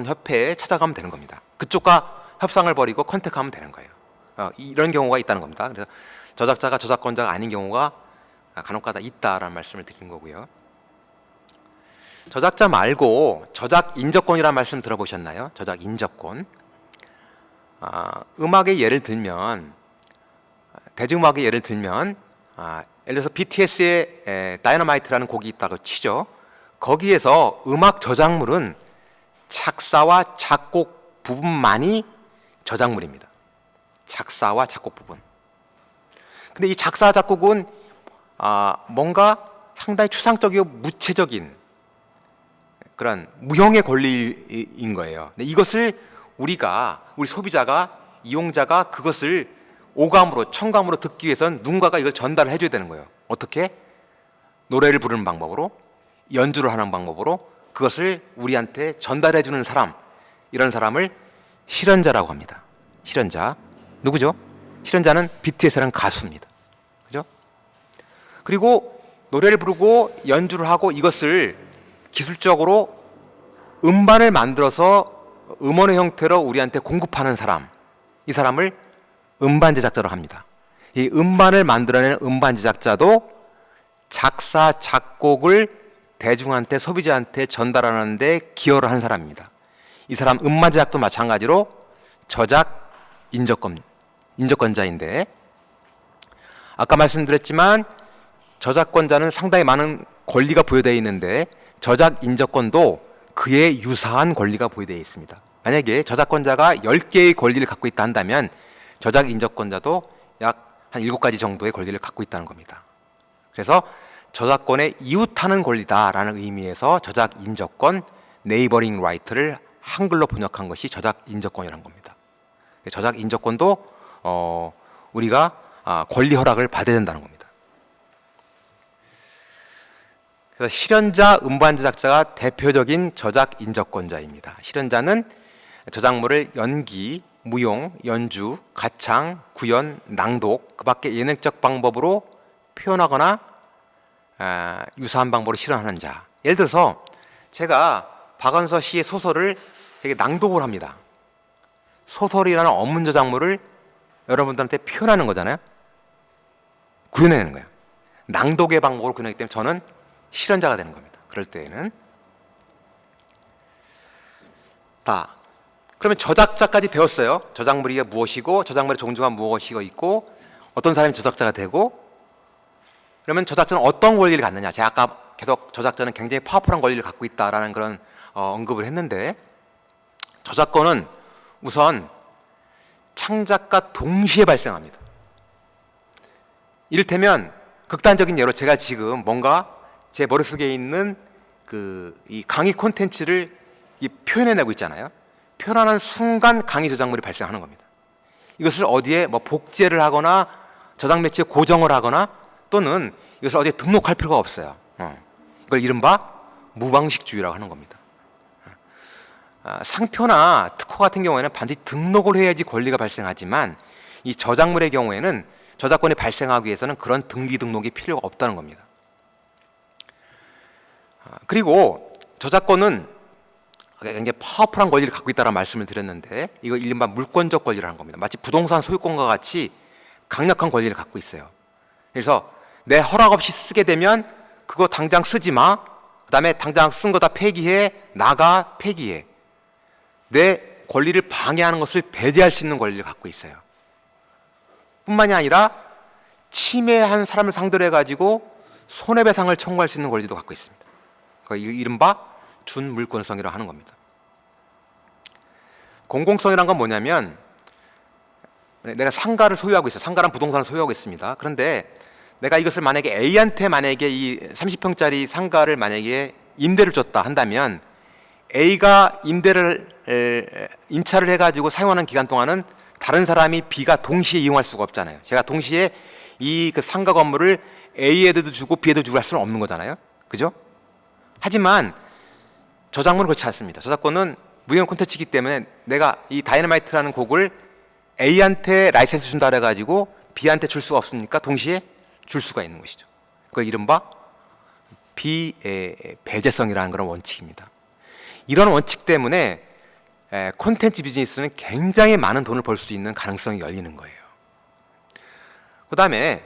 협회에 찾아가면 되는 겁니다. 그쪽과 협상을 벌이고 컨택하면 되는 거예요. 이런 경우가 있다는 겁니다. 그래서 저작자가 저작권자가 아닌 경우가 간혹가다 있다라는 말씀을 드린 거고요. 저작자 말고 저작 인접권이라는 말씀 들어보셨나요? 저작 인접권. 음악의 예를 들면 대중음악의 예를 들면 예를 들어서 BTS의 다이너마이트라는 곡이 있다고 치죠. 거기에서 음악 저작물은 작사와 작곡 부분만이 저작물입니다. 작사와 작곡 부분. 근데 이 작사 작곡은 뭔가 상당히 추상적이고 무체적인 그런 무형의 권리인 거예요. 근데 이것을 우리 소비자가, 이용자가 그것을 오감으로, 청감으로 듣기 위해서는 누군가가 이걸 전달을 해줘야 되는 거예요. 어떻게? 노래를 부르는 방법으로, 연주를 하는 방법으로 그것을 우리한테 전달해주는 사람, 이런 사람을 실현자라고 합니다. 실현자. 누구죠? 실현자는 BTS라는 가수입니다. 그죠? 그리고 노래를 부르고 연주를 하고 이것을 기술적으로 음반을 만들어서 음원의 형태로 우리한테 공급하는 사람, 이 사람을 음반 제작자로 합니다. 이 음반을 만들어내는 음반 제작자도 작사, 작곡을 대중한테, 소비자한테 전달하는 데 기여를 한 사람입니다. 이 사람 음반 제작도 마찬가지로 저작 인적권자인데, 아까 말씀드렸지만 저작권자는 상당히 많은 권리가 부여되어 있는데 저작 인적권도 그에 유사한 권리가 부여되어 있습니다. 만약에 저작권자가 10개의 권리를 갖고 있다 한다면 저작 인적권자도 약 한 7가지 정도의 권리를 갖고 있다는 겁니다. 그래서 저작권에 이웃하는 권리다라는 의미에서 저작 인적권, 네이버링 라이트를 한글로 번역한 것이 저작 인적권이라는 겁니다. 저작 인적권도 우리가 권리 허락을 받아야 된다는 겁니다. 그래서 실현자, 음반 제작자가 대표적인 저작 인적권자입니다. 실현자는 저작물을 연기, 무용, 연주, 가창, 구연, 낭독, 그 밖에 예능적 방법으로 표현하거나 유사한 방법으로 실현하는 자. 예를 들어서 제가 박은서 씨의 소설을 되게 낭독을 합니다. 소설이라는 언문 저작물을 여러분들한테 표현하는 거잖아요. 구현해내는 거예요. 낭독의 방법으로 구현하기 때문에 저는 실현자가 되는 겁니다. 그럴 때에는. 그러면 저작자까지 배웠어요. 저작물이 무엇이고 저작물의 종류가 무엇이고 있고 어떤 사람이 저작자가 되고, 그러면 저작자는 어떤 권리를 갖느냐. 제가 아까 계속 저작자는 굉장히 파워풀한 권리를 갖고 있다라는 그런 언급을 했는데, 저작권은 우선 창작과 동시에 발생합니다. 이를테면 극단적인 예로 제가 지금 뭔가 제 머릿속에 있는 이 강의 콘텐츠를 표현해내고 있잖아요. 표현하는 순간 강의 저작물이 발생하는 겁니다. 이것을 어디에 복제를 하거나 저작 매체에 고정을 하거나 또는 이것을 어디에 등록할 필요가 없어요. 이걸 이른바 무방식주의라고 하는 겁니다. 상표나 특허 같은 경우에는 반드시 등록을 해야지 권리가 발생하지만 이 저작물의 경우에는 저작권이 발생하기 위해서는 그런 등록이 필요가 없다는 겁니다. 그리고 저작권은 굉장히 파워풀한 권리를 갖고 있다는 말씀을 드렸는데, 이거 이른바 물권적 권리라는 겁니다. 마치 부동산 소유권과 같이 강력한 권리를 갖고 있어요. 그래서 내 허락 없이 쓰게 되면 그거 당장 쓰지 마. 그 다음에 당장 쓴 거 다 폐기해. 나가. 폐기해. 내 권리를 방해하는 것을 배제할 수 있는 권리를 갖고 있어요. 뿐만이 아니라 침해한 사람을 상대로 해가지고 손해배상을 청구할 수 있는 권리도 갖고 있습니다. 이른바 준물권성이라고 하는 겁니다. 공공성이란 건 뭐냐면, 내가 상가를 소유하고 있어요. 상가란 부동산을 소유하고 있습니다. 그런데 내가 이것을 만약에 A한테 만약에 이 30평짜리 상가를 만약에 임대를 줬다 한다면 A가 임차를 해가지고 사용하는 기간 동안은 다른 사람이 B가 동시에 이용할 수가 없잖아요. 제가 동시에 그 상가 건물을 A에도 주고 B에도 주고 할 수는 없는 거잖아요. 그죠? 하지만 저작물은 그렇지 않습니다. 저작권은 무형 콘텐츠이기 때문에 내가 이 다이너마이트라는 곡을 A한테 라이센스 준다 해가지고 B한테 줄 수가 없으니까 동시에 줄 수가 있는 것이죠. 그걸 이른바 비배제성이라는 그런 원칙입니다. 이런 원칙 때문에 콘텐츠 비즈니스는 굉장히 많은 돈을 벌 수 있는 가능성이 열리는 거예요. 그 다음에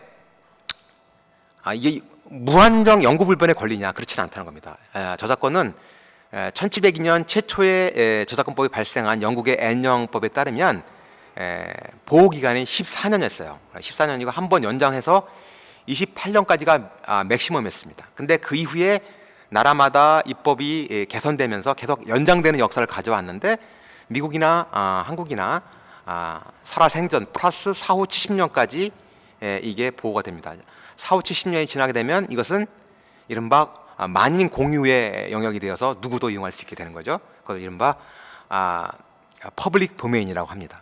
이게 무한정 영구불변의 권리냐? 그렇지는 않다는 겁니다. 저작권은 1702년 최초의 저작권법이 발생한 영국의 앤영법에 따르면 보호기간이 14년이었어요. 14년이고 한 번 연장해서 28년까지가 맥시멈이었습니다. 근데 그 이후에 나라마다 입법이 개선되면서 계속 연장되는 역사를 가져왔는데, 미국이나 한국이나 살아생전 플러스 4, 5, 70년까지 이게 보호가 됩니다. 4, 5, 70년이 지나게 되면 이것은 이른바 만인 공유의 영역이 되어서 누구도 이용할 수 있게 되는 거죠. 그걸 이른바 퍼블릭 도메인이라고 합니다.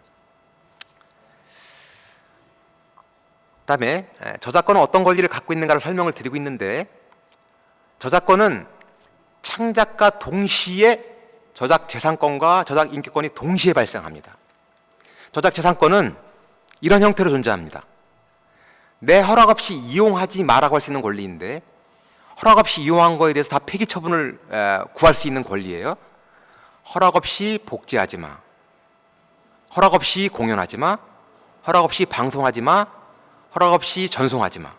그다음에 저작권은 어떤 권리를 갖고 있는가를 설명을 드리고 있는데, 저작권은 창작과 동시에 저작 재산권과 저작 인격권이 동시에 발생합니다. 저작 재산권은 이런 형태로 존재합니다. 내 허락 없이 이용하지 마라고 할 수 있는 권리인데, 허락 없이 이용한 거에 대해서 다 폐기 처분을 구할 수 있는 권리예요. 허락 없이 복제하지 마, 허락 없이 공연하지 마, 허락 없이 방송하지 마, 허락 없이 전송하지 마,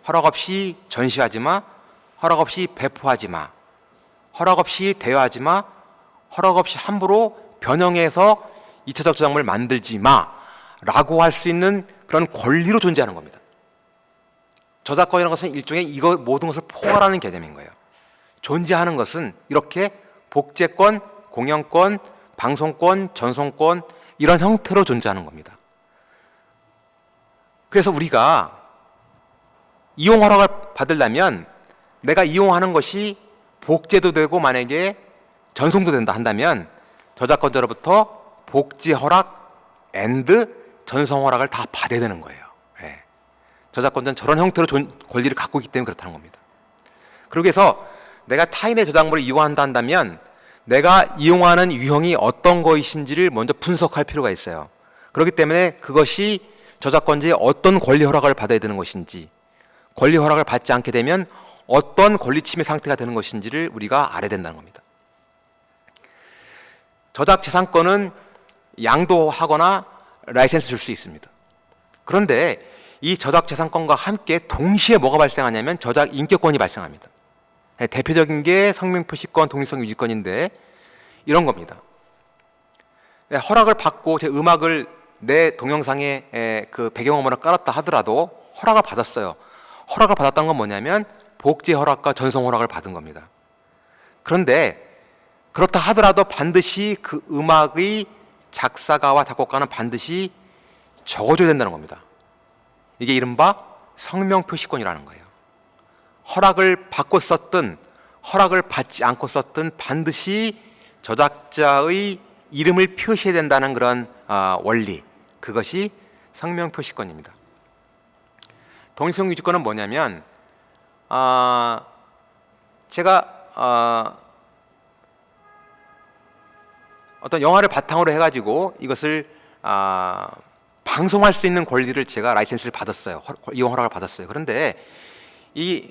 허락 없이 전시하지 마, 허락 없이 배포하지 마, 허락 없이 대여하지 마, 허락 없이 함부로 변형해서 2차적 저작물을 만들지 마 라고 할 수 있는 그런 권리로 존재하는 겁니다. 저작권이라는 것은 일종의 이거 모든 것을 포괄하는 개념인 거예요. 존재하는 것은 이렇게 복제권, 공연권, 방송권, 전송권 이런 형태로 존재하는 겁니다. 그래서 우리가 이용 허락을 받으려면 내가 이용하는 것이 복제도 되고 만약에 전송도 된다 한다면 저작권자로부터 복제 허락 앤드 전송 허락을 다 받아야 되는 거예요. 예. 저작권자는 저런 형태로 권리를 갖고 있기 때문에 그렇다는 겁니다. 그러기 위해서 내가 타인의 저작물을 이용한다 한다면 내가 이용하는 유형이 어떤 것인지를 먼저 분석할 필요가 있어요. 그렇기 때문에 그것이 저작권자의 어떤 권리 허락을 받아야 되는 것인지, 권리 허락을 받지 않게 되면 어떤 권리 침해 상태가 되는 것인지를 우리가 알아야 된다는 겁니다. 저작 재산권은 양도하거나 라이센스 줄 수 있습니다. 그런데 이 저작 재산권과 함께 동시에 뭐가 발생하냐면 저작 인격권이 발생합니다. 대표적인 게 성명표시권, 독립성 유지권인데 이런 겁니다. 허락을 받고 제 음악을 내 동영상에 그 배경음악을 깔았다 하더라도 허락을 받았어요. 허락을 받았다는 건 뭐냐면 복제 허락과 전송 허락을 받은 겁니다. 그런데 그렇다 하더라도 반드시 그 음악의 작사가와 작곡가는 반드시 적어줘야 된다는 겁니다. 이게 이른바 성명표시권이라는 거예요. 허락을 받고 썼든 허락을 받지 않고 썼든 반드시 저작자의 이름을 표시해야 된다는 그런 원리, 그것이 성명표시권입니다. 독립성 유지권은 뭐냐면 제가 어떤 영화를 바탕으로 해가지고 이것을 방송할 수 있는 권리를 제가 라이센스를 받았어요. 이용 허락을 받았어요. 그런데 이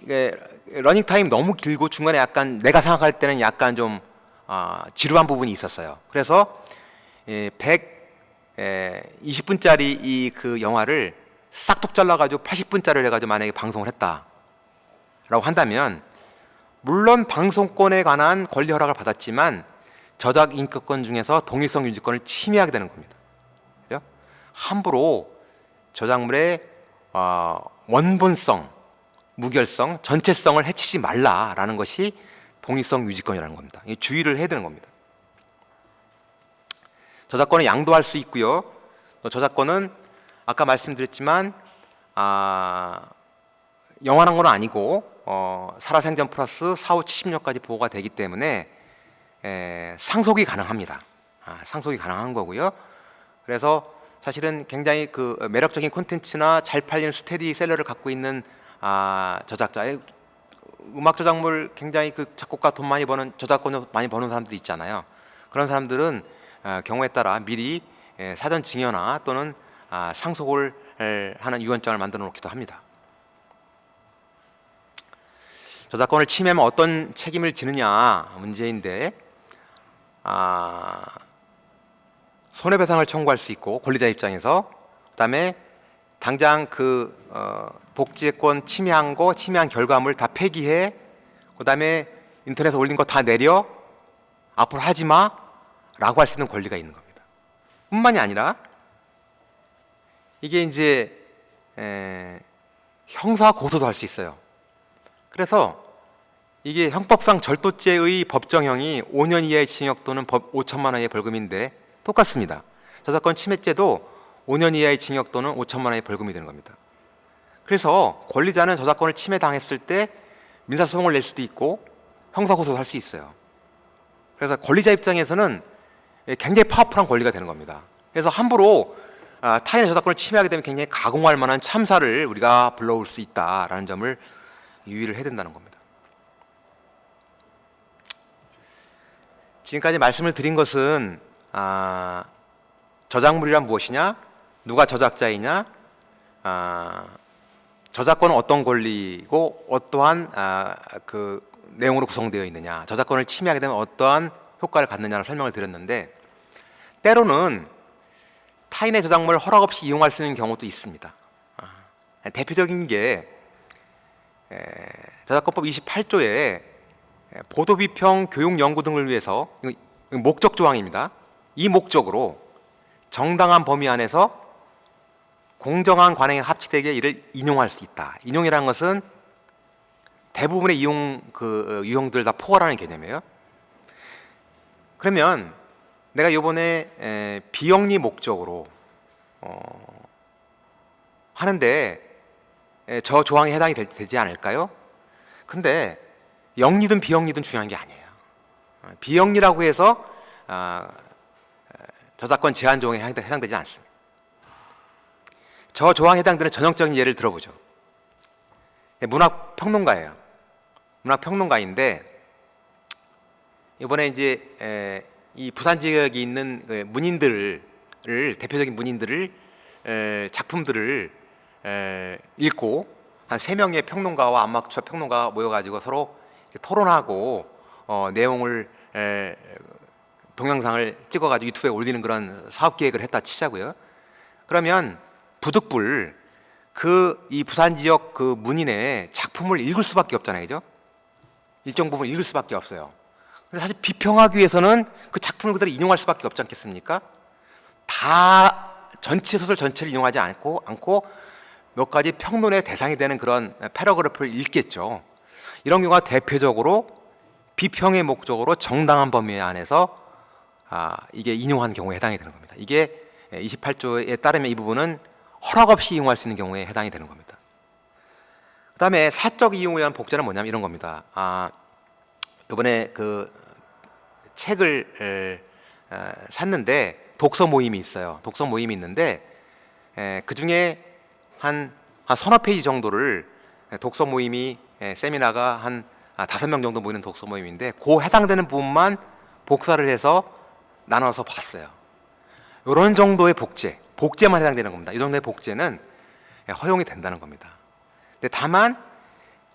러닝 타임 너무 길고 중간에 약간 내가 생각할 때는 약간 좀 지루한 부분이 있었어요. 그래서 120분짜리 이 그 영화를 싹둑 잘라가지고 80분짜리를 해가지고 만약에 방송을 했다라고 한다면, 물론 방송권에 관한 권리 허락을 받았지만 저작 인격권 중에서 독립성 유지권을 침해하게 되는 겁니다. 그죠? 함부로 저작물의 원본성, 무결성, 전체성을 해치지 말라라는 것이 독립성 유지권이라는 겁니다. 주의를 해야 되는 겁니다. 저작권은 양도할 수 있고요. 또 저작권은 아까 말씀드렸지만 영원한 건 아니고 살아생전 플러스 4, 5, 70년까지 보호가 되기 때문에 상속이 가능합니다. 상속이 가능한 거고요. 그래서 사실은 굉장히 그 매력적인 콘텐츠나 잘 팔리는 스테디셀러를 갖고 있는 저작자의 음악 저작물 굉장히 그 작곡가 돈 많이 버는 저작권 많이 버는 사람들이 있잖아요. 그런 사람들은 경우에 따라 미리 사전 증여나 또는 상속을 하는 유언장을 만들어 놓기도 합니다. 저작권을 침해하면 어떤 책임을 지느냐 문제인데, 손해배상을 청구할 수 있고 권리자 입장에서, 그다음에 당장 그 복제권 침해한 결과물 다 폐기해, 그다음에 인터넷에 올린 거 다 내려, 앞으로 하지 마라고 할 수 있는 권리가 있는 겁니다. 뿐만이 아니라 이게 이제 형사 고소도 할 수 있어요. 그래서 이게 형법상 절도죄의 법정형이 5년 이하의 징역 또는 5천만 원의 벌금인데 똑같습니다. 저작권 침해죄도 5년 이하의 징역 또는 5천만 원의 벌금이 되는 겁니다. 그래서 권리자는 저작권을 침해당했을 때 민사소송을 낼 수도 있고 형사고소도 할 수 있어요. 그래서 권리자 입장에서는 굉장히 파워풀한 권리가 되는 겁니다. 그래서 함부로 타인의 저작권을 침해하게 되면 굉장히 가공할 만한 참사를 우리가 불러올 수 있다라는 점을 유의를 해야 된다는 겁니다. 지금까지 말씀을 드린 것은 저작물이란 무엇이냐, 누가 저작자이냐, 저작권은 어떤 권리고 어떠한 그 내용으로 구성되어 있느냐, 저작권을 침해하게 되면 어떠한 효과를 갖느냐를 설명을 드렸는데, 때로는 타인의 저작물을 허락 없이 이용할 수 있는 경우도 있습니다. 대표적인 게 저작권법 28조에 보도 비평, 교육, 연구 등을 위해서, 목적 조항입니다. 이 목적으로 정당한 범위 안에서 공정한 관행에 합치되게 이를 인용할 수 있다. 인용이라는 것은 대부분의 유형들 다 포괄하는 개념이에요. 그러면 내가 이번에 비영리 목적으로 하는데 저 조항에 해당이 되지 않을까요? 근데 영리든 비영리든 중요한 게 아니에요. 비영리라고 해서 저작권 제한 조항에 해당되지 않습니다. 저 조항에 해당되는 전형적인 예를 들어보죠. 문학평론가예요. 문학평론가인데 이번에 이제 이 부산 지역에 있는 문인들을, 대표적인 문인들을 작품들을 읽고 한 3명의 평론가와 아마추어 평론가가 모여가지고 서로 토론하고 내용을 동영상을 찍어가지고 유튜브에 올리는 그런 사업 계획을 했다 치자고요. 그러면 부득불 이 부산 지역 그 문인의 작품을 읽을 수밖에 없잖아요, 그죠? 일정 부분 읽을 수밖에 없어요. 근데 사실 비평하기 위해서는 그 작품을 그대로 인용할 수밖에 없지 않겠습니까? 다 전체 소설 전체를 인용하지 않고 몇 가지 평론의 대상이 되는 그런 패러그래프를 읽겠죠. 이런 경우가 대표적으로 비평의 목적으로 정당한 범위 안에서 이게 인용한 경우에 해당이 되는 겁니다. 이게 28조에 따르면 이 부분은 허락 없이 이용할 수 있는 경우에 해당이 되는 겁니다. 그 다음에 사적 이용에 의한 복제는 뭐냐면 이런 겁니다. 이번에 그 책을 샀는데 독서 모임이 있어요. 독서 모임이 있는데 그 중에 한 서너 페이지 정도를 독서 모임이 세미나가 한 5명 정도 모이는 독서 모임인데 그 해당되는 부분만 복사를 해서 나눠서 봤어요. 이런 정도의 복제만 해당되는 겁니다. 이 정도의 복제는 허용이 된다는 겁니다. 근데 다만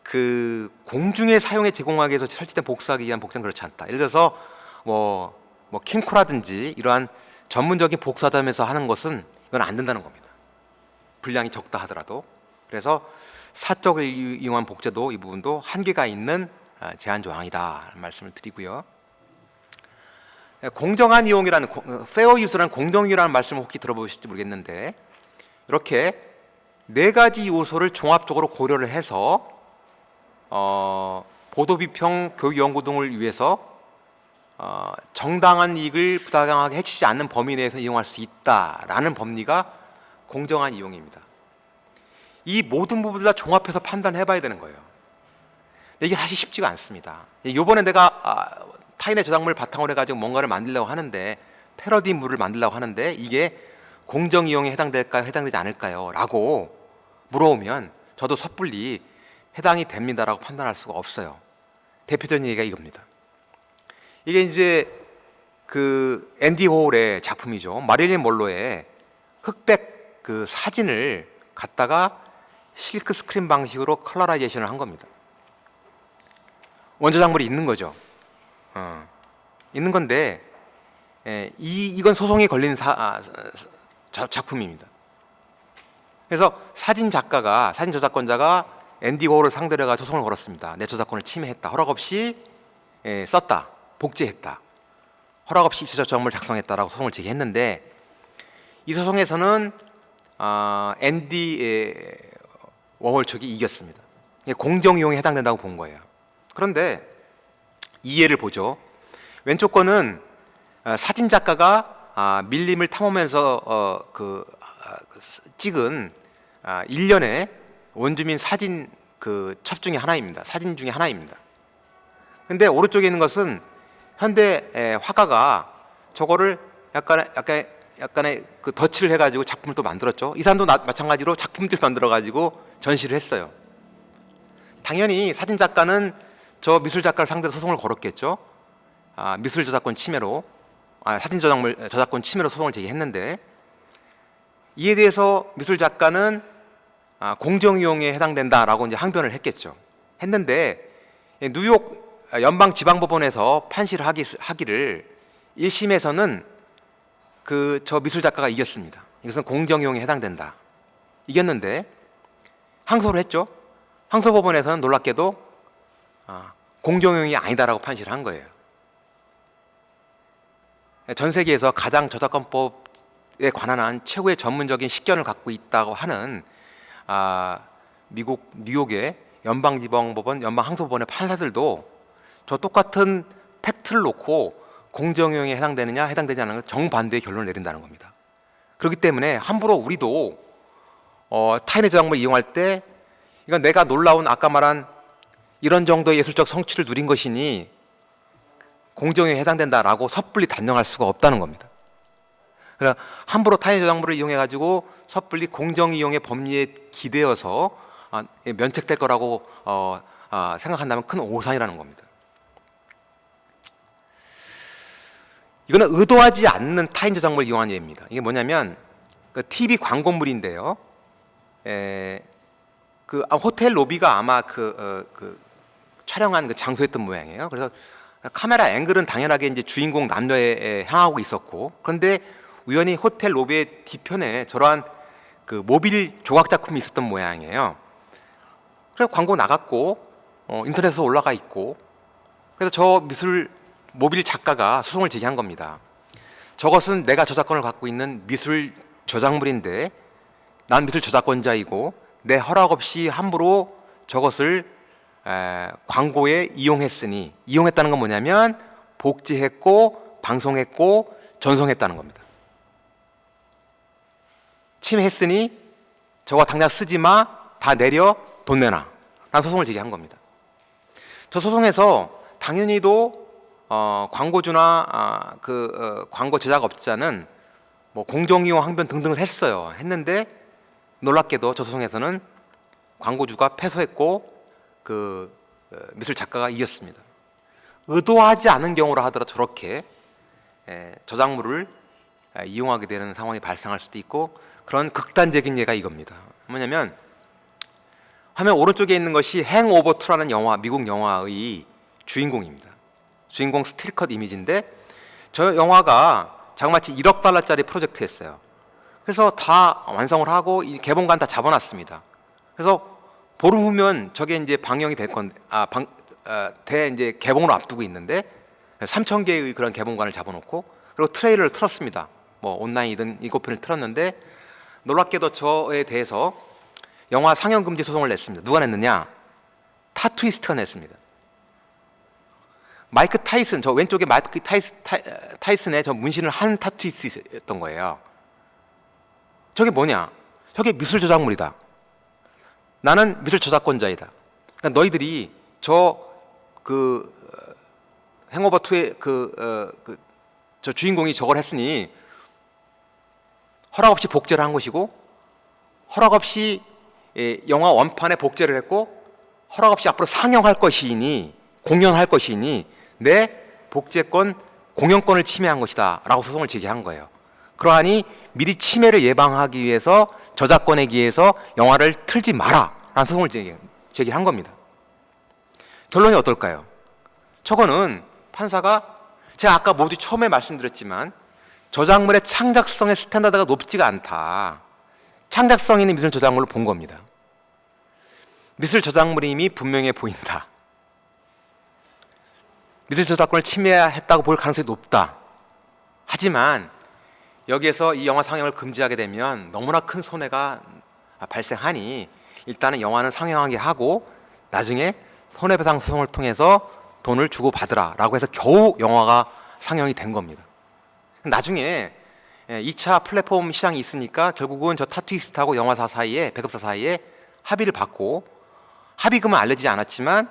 그 공중의 사용에 제공하기 위해서 설치된 복사하기 위한 복제는 그렇지 않다. 예를 들어서 뭐 킹코라든지 이러한 전문적인 복사점에서 하는 것은 이건 안 된다는 겁니다. 분량이 적다 하더라도. 그래서 사적을 이용한 복제도 이 부분도 한계가 있는 제한 조항이다 말씀을 드리고요. 공정한 이용이라는 페어 유스라는 공정이라는 말씀을 혹시 들어보실지 모르겠는데 이렇게 4가지 요소를 종합적으로 고려를 해서 보도 비평, 교육 연구 등을 위해서 정당한 이익을 부당하게 해치지 않는 범위 내에서 이용할 수 있다라는 법리가 공정한 이용입니다. 이 모든 부분들 다 종합해서 판단해 봐야 되는 거예요. 이게 사실 쉽지가 않습니다. 이번에 내가 타인의 저작물을 바탕으로 해가지고 뭔가를 만들려고 하는데 패러디물을 만들려고 하는데 이게 공정 이용에 해당될까요? 해당되지 않을까요? 라고 물어오면 저도 섣불리 해당이 됩니다라고 판단할 수가 없어요. 대표적인 얘기가 이겁니다. 이게 이제 그 앤디 호울의 작품이죠. 마릴린 먼로의 흑백 그 사진을 갖다가 실크 스크린 방식으로 컬러라이제이션을 한 겁니다. 원저작물이 있는 거죠. 있는 건데 이건 소송이 걸린 작품입니다. 그래서 사진 저작권자가 앤디 워홀을 상대로 해서 소송을 걸었습니다. 내 저작권을 침해했다. 허락 없이 썼다. 복제했다. 허락 없이 저작물을 작성했다라고 소송을 제기했는데 이 소송에서는 앤디 워홀 측이 이겼습니다. 공정 이용에 해당된다고 본 거예요. 그런데 이 예를 보죠. 왼쪽 거는 사진 작가가 밀림을 탐험하면서 찍은 일련의 원주민 사진 그 첩 중에 하나입니다. 사진 중에 하나입니다. 근데 오른쪽에 있는 것은 현대 화가가 저거를 약간의 그 덧칠을 해가지고 작품을 또 만들었죠. 이 사람도 마찬가지로 작품들 만들어가지고 전시를 했어요. 당연히 사진 작가는 저 미술 작가를 상대로 소송을 걸었겠죠. 미술 저작권 침해로, 사진 저작권 침해로 소송을 제기했는데, 이에 대해서 미술 작가는 공정이용에 해당된다라고 이제 항변을 했겠죠. 했는데 뉴욕 연방지방법원에서 판시를 하기를 1심에서는 저 미술 작가가 이겼습니다. 이것은 공정이용에 해당된다. 이겼는데 항소를 했죠. 항소법원에서는 놀랍게도 공정이용이 아니다라고 판시를 한 거예요. 전 세계에서 가장 저작권법에 관한 한 최고의 전문적인 식견을 갖고 있다고 하는 미국 뉴욕의 연방지방법원, 연방항소법원의 판사들도 저 똑같은 팩트를 놓고 공정이용에 해당되느냐 해당되지 않는 걸 정반대의 결론을 내린다는 겁니다. 그렇기 때문에 함부로 우리도 타인의 저작물을 이용할 때 이건 내가 놀라운 아까 말한 이런 정도의 예술적 성취를 누린 것이니 공정이용에 해당된다라고 섣불리 단정할 수가 없다는 겁니다. 그러니까 함부로 타인의 저작물을 이용해 가지고 섣불리 공정이용의 법리에 기대어서 면책될 거라고 생각한다면 큰 오산이라는 겁니다. 이거는 의도하지 않는 타인 저작물을 이용한 예입니다. 이게 뭐냐면 TV 광고물인데요. 호텔 로비가 아마 촬영한 장소였던 모양이에요. 그래서 카메라 앵글은 당연하게 이제 주인공 남녀에 향하고 있었고, 그런데 우연히 호텔 로비의 뒤편에 저러한 모빌 조각 작품이 있었던 모양이에요. 그래서 광고 나갔고 인터넷에 올라가 있고, 그래서 저 모빌 작가가 소송을 제기한 겁니다. 저것은 내가 저작권을 갖고 있는 미술 저작물인데 난 미술 저작권자이고 내 허락 없이 함부로 저것을 광고에 이용했으니, 이용했다는 건 뭐냐면 복제했고 방송했고 전송했다는 겁니다. 침해했으니 저거 당장 쓰지 마, 다 내려, 돈 내놔 라는 소송을 제기한 겁니다. 저 소송에서 당연히도 광고주나 광고 제작업자는 뭐 공정이용 항변 등등을 했는데 놀랍게도 저 소송에서는 광고주가 패소했고 미술 작가가 이겼습니다. 의도하지 않은 경우라 하더라도 저렇게 저작물을 이용하게 되는 상황이 발생할 수도 있고, 그런 극단적인 예가 이겁니다. 뭐냐면 화면 오른쪽에 있는 것이 행오버 2라는 영화, 미국 영화의 주인공입니다. 주인공 스틸컷 이미지인데 저 영화가 자그마치 1억 달러짜리 프로젝트였어요. 그래서 다 완성을 하고 이 개봉관 다 잡아놨습니다. 그래서 보름 후면 저게 이제 방영이 될 건데 이제 개봉을 앞두고 있는데 3,000개의 그런 개봉관을 잡아놓고 그리고 트레일러를 틀었습니다. 뭐 온라인이든 이고편을 틀었는데 놀랍게도 저에 대해서 영화 상영 금지 소송을 냈습니다. 누가 냈느냐? 타투이스트가 냈습니다. 마이크 타이슨, 저 왼쪽에 마이크 타이슨의 저 문신을 한 타투이스트였던 거예요. 저게 뭐냐? 저게 미술 저작물이다. 나는 미술 저작권자이다. 그러니까 너희들이 행오버 2의 저 주인공이 저걸 했으니 허락 없이 복제를 한 것이고, 허락 없이 영화 원판에 복제를 했고, 허락 없이 앞으로 상영할 것이니, 공연할 것이니 내 복제권, 공연권을 침해한 것이다 라고 소송을 제기한 거예요. 그러하니 미리 침해를 예방하기 위해서 저작권에 기해서 영화를 틀지 마라 라는 소송을 제기한 겁니다. 결론이 어떨까요? 저거는 판사가, 제가 아까 모두 처음에 말씀드렸지만 저작물의 창작성의 스탠다드가 높지가 않다, 창작성 있는 미술 저작물을 본 겁니다. 미술 저작물임이 분명해 보인다, 미술 저작권을 침해했다고 볼 가능성이 높다. 하지만 여기에서 이 영화 상영을 금지하게 되면 너무나 큰 손해가 발생하니 일단은 영화는 상영하게 하고 나중에 손해배상 소송을 통해서 돈을 주고 받으라 라고 해서 겨우 영화가 상영이 된 겁니다. 나중에 2차 플랫폼 시장이 있으니까 결국은 저 타투이스트하고 영화사 사이에, 배급사 사이에 합의를 받고, 합의금은 알려지지 않았지만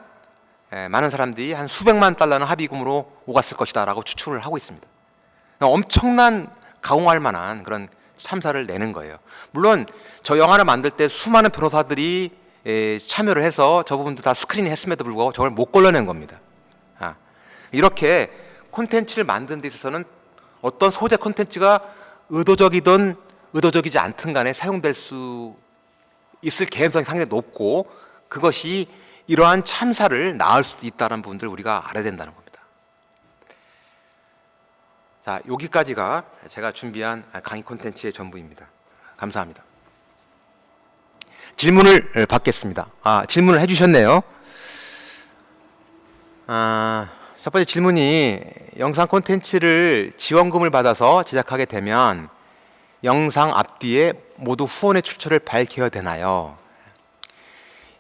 많은 사람들이 한 수백만 달러는 합의금으로 오갔을 것이다 라고 추측을 하고 있습니다. 엄청난 가공할 만한 그런 참사를 내는 거예요. 물론 저 영화를 만들 때 수많은 변호사들이 참여를 해서 저 부분도 다 스크린을 했음에도 불구하고 저걸 못 걸러낸 겁니다. 이렇게 콘텐츠를 만드는 데 있어서는 어떤 소재 콘텐츠가 의도적이든 의도적이지 않든 간에 사용될 수 있을 개연성이 상당히 높고 그것이 이러한 참사를 낳을 수도 있다는 부분들을 우리가 알아야 된다는 겁니다. 자, 여기까지가 제가 준비한 강의 콘텐츠의 전부입니다. 감사합니다. 질문을 받겠습니다. 질문을 해주셨네요. 첫 번째 질문이 영상 콘텐츠를 지원금을 받아서 제작하게 되면 영상 앞뒤에 모두 후원의 출처를 밝혀야 되나요?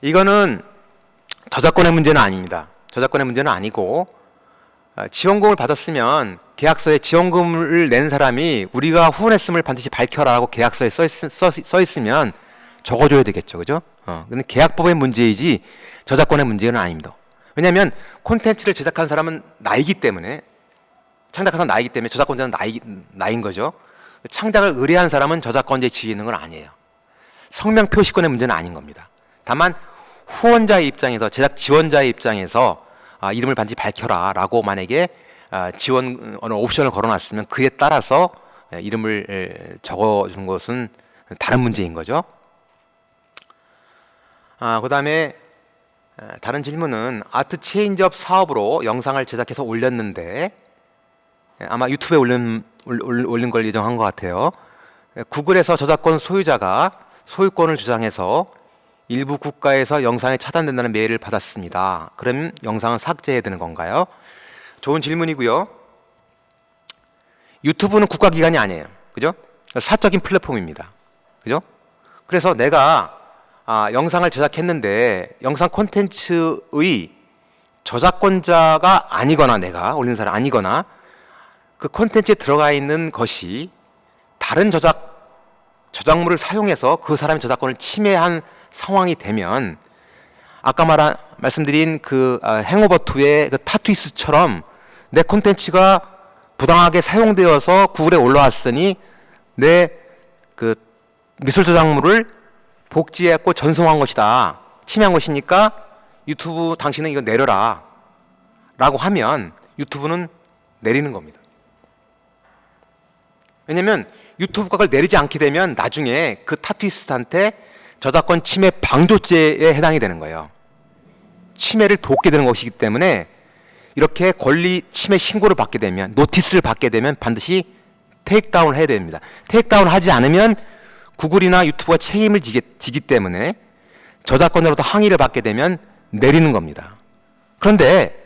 이거는 저작권의 문제는 아닙니다. 저작권의 문제는 아니고 지원금을 받았으면 계약서에 지원금을 낸 사람이 우리가 후원했음을 반드시 밝혀라라고 계약서에 써 있으면 적어줘야 되겠죠, 그죠? 근데 계약법의 문제이지 저작권의 문제는 아닙니다. 왜냐하면 콘텐츠를 제작한 사람은 나이기 때문에 창작한 사람은 나이기 때문에 저작권자는 나인 거죠. 창작을 의뢰한 사람은 저작권자의 지위에 있는 건 아니에요. 성명 표시권의 문제는 아닌 겁니다. 다만 후원자의 입장에서 제작 지원자의 입장에서 이름을 반드시 밝혀라라고 만약에 지원 어느 옵션을 걸어놨으면 그에 따라서 이름을 적어주는 것은 다른 문제인 거죠. 그 다음에 다른 질문은 아트 체인지업 사업으로 영상을 제작해서 올렸는데 아마 유튜브에 올린 걸 예정한 것 같아요. 구글에서 저작권 소유자가 소유권을 주장해서 일부 국가에서 영상이 차단된다는 메일을 받았습니다. 그럼 영상은 삭제해야 되는 건가요? 좋은 질문이고요. 유튜브는 국가기관이 아니에요. 그죠? 사적인 플랫폼입니다. 그죠? 그래서 내가 영상을 제작했는데 영상 콘텐츠의 저작권자가 아니거나 내가 올린 사람 아니거나 그 콘텐츠에 들어가 있는 것이 다른 저작물을 사용해서 그 사람의 저작권을 침해한 상황이 되면 아까 말씀드린 그 행오버2의 그 타투이스처럼 내 콘텐츠가 부당하게 사용되어서 구글에 올라왔으니 내 그 미술 저작물을 복제했고 전송한 것이다. 침해한 것이니까 유튜브 당신은 이거 내려라 라고 하면 유튜브는 내리는 겁니다. 왜냐면 유튜브가 그걸 내리지 않게 되면 나중에 그 타투이스트한테 저작권 침해 방조죄에 해당이 되는 거예요. 침해를 돕게 되는 것이기 때문에 이렇게 권리 침해 신고를 받게 되면 노티스를 받게 되면 반드시 테이크다운을 해야 됩니다. 테이크다운 하지 않으면 구글이나 유튜브가 책임을 지기 때문에 저작권으로부터 항의를 받게 되면 내리는 겁니다. 그런데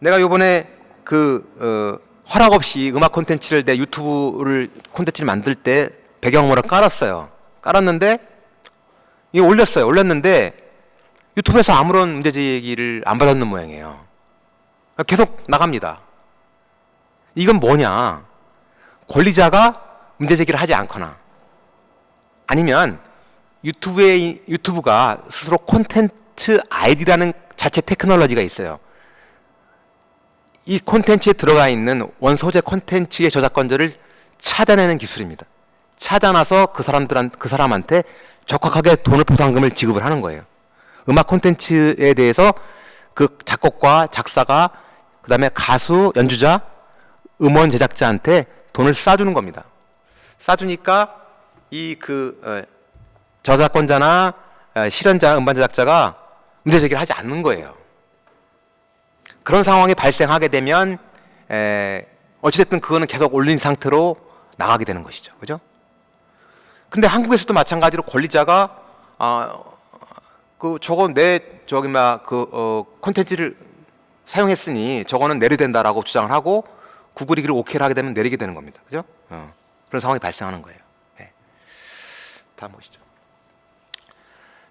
내가 요번에 허락 없이 음악 콘텐츠를 내 유튜브를 콘텐츠를 만들 때 배경음악을 깔았어요. 깔았는데 이거 올렸어요. 올렸는데 유튜브에서 아무런 문제 제기를 안 받았는 모양이에요. 계속 나갑니다. 이건 뭐냐? 권리자가 문제 제기를 하지 않거나 아니면 유튜브가 스스로 콘텐츠 아이디라는 자체 테크놀로지가 있어요. 이 콘텐츠에 들어가 있는 원소재 콘텐츠의 저작권자를 차단하는 기술입니다. 차단해서 그 사람한테 적확하게 돈을 보상금을 지급을 하는 거예요. 음악 콘텐츠에 대해서 그 작곡가, 작사가, 그 다음에 가수, 연주자, 음원 제작자한테 돈을 싸주는 겁니다. 싸주니까 저작권자나 실현자, 음반 제작자가 문제 제기를 하지 않는 거예요. 그런 상황이 발생하게 되면 어찌됐든 그거는 계속 올린 상태로 나가게 되는 것이죠. 그죠? 근데 한국에서도 마찬가지로 권리자가 콘텐츠를 사용했으니 저거는 내려된다라고 주장을 하고 구글이 그걸 오케이를 하게 되면 내리게 되는 겁니다. 그죠? 그런 상황이 발생하는 거예요. 네. 다음 보시죠.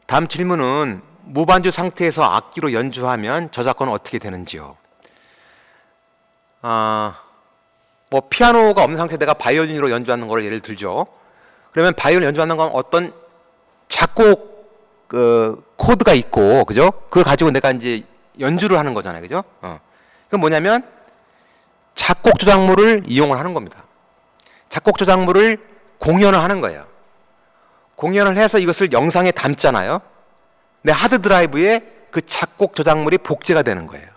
다음 질문은 무반주 상태에서 악기로 연주하면 저작권은 어떻게 되는지요? 피아노가 없는 상태에 내가 바이올린으로 연주하는 걸 예를 들죠. 그러면 바이올린 연주하는 건 어떤 작곡 코드가 있고, 그죠? 그걸 가지고 내가 이제 연주를 하는 거잖아요, 그죠? 그건 뭐냐면 작곡 저작물을 이용을 하는 겁니다. 작곡 저작물을 공연을 하는 거예요. 공연을 해서 이것을 영상에 담잖아요. 내 하드 드라이브에 그 작곡 저작물이 복제가 되는 거예요.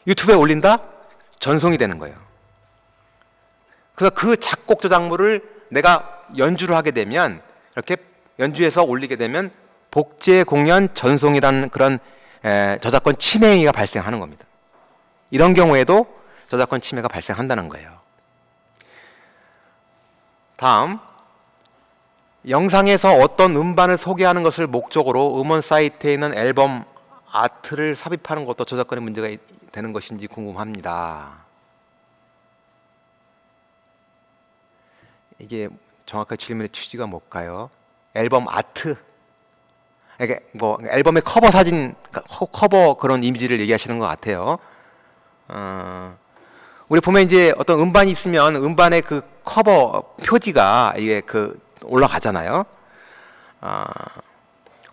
유튜브에 올린다? 전송이 되는 거예요. 그래서 그 작곡 저작물을 내가 연주를 하게 되면, 이렇게 연주해서 올리게 되면 복제 공연 전송이라는 그런 저작권 침해 행위가 발생하는 겁니다. 이런 경우에도 저작권 침해가 발생한다는 거예요. 다음, 영상에서 어떤 음반을 소개하는 것을 목적으로 음원 사이트에 있는 앨범 아트를 삽입하는 것도 저작권의 문제가 되는 것인지 궁금합니다. 이게 정확한 질문의 취지가 뭘까요? 앨범 아트, 이게 뭐 앨범의 커버 사진, 커버 그런 이미지를 얘기하시는 것 같아요. 우리 보면 이제 어떤 음반이 있으면 음반의 그 커버 표지가 이게 그 올라가잖아요.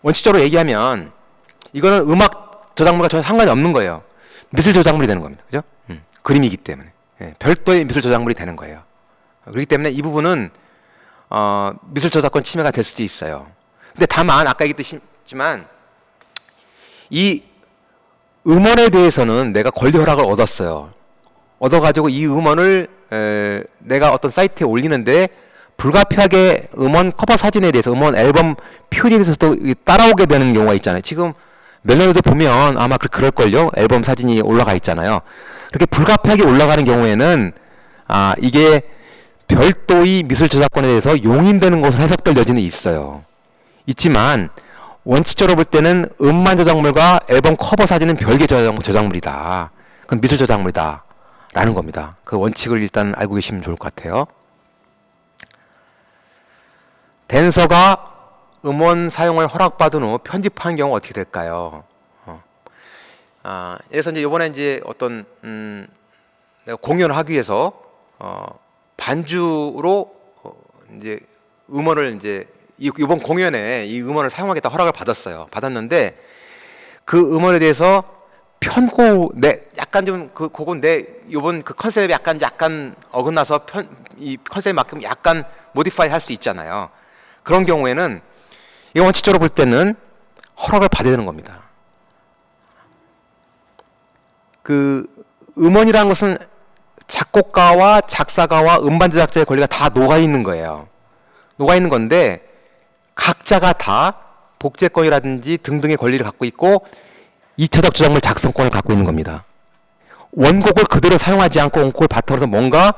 원칙적으로 얘기하면 이거는 음악 저작물과 전혀 상관이 없는 거예요. 미술 저작물이 되는 겁니다. 그죠? 그림이기 때문에 별도의 미술 저작물이 되는 거예요. 그렇기 때문에 이 부분은 미술 저작권 침해가 될 수도 있어요. 근데 다만 아까 얘기했지만 이 음원에 대해서는 내가 권리 허락을 얻었어요. 얻어가지고 이 음원을 내가 어떤 사이트에 올리는데 불가피하게 음원 커버 사진에 대해서, 음원 앨범 표지에 대해서도 따라오게 되는 경우가 있잖아요. 지금 멜로디도 보면 아마 그럴걸요. 앨범 사진이 올라가 있잖아요. 그렇게 불가피하게 올라가는 경우에는 이게 별도의 미술 저작권에 대해서 용인되는 것으로 해석될 여지는 있어요. 있지만 원칙적으로 볼 때는 음반 저작물과 앨범 커버 사진은 별개 저작물이다. 그건 미술 저작물이다 라는 겁니다. 그 원칙을 일단 알고 계시면 좋을 것 같아요. 댄서가 음원 사용을 허락받은 후 편집하는 경우 어떻게 될까요? 그래서 이제 이번에 이제 어떤 내가 공연을 하기 위해서 반주로 이제 음원을 이제 이번 공연에 이 음원을 사용하겠다 허락을 받았어요. 받았는데 그 음원에 대해서 편곡 약간 좀 그건 내 이번 그 컨셉에 약간 어긋나서 이 컨셉에 맞게 약간 모디파이 할 수 있잖아요. 그런 경우에는 이 원칙적으로 볼 때는 허락을 받아야 되는 겁니다. 그 음원이라는 것은 작곡가와 작사가와 음반 제작자의 권리가 다 녹아 있는 거예요. 녹아 있는 건데 각자가 다 복제권이라든지 등등의 권리를 갖고 있고 2차적 저작물 작성권을 갖고 있는 겁니다. 원곡을 그대로 사용하지 않고 원곡을 바탕으로 해서 뭔가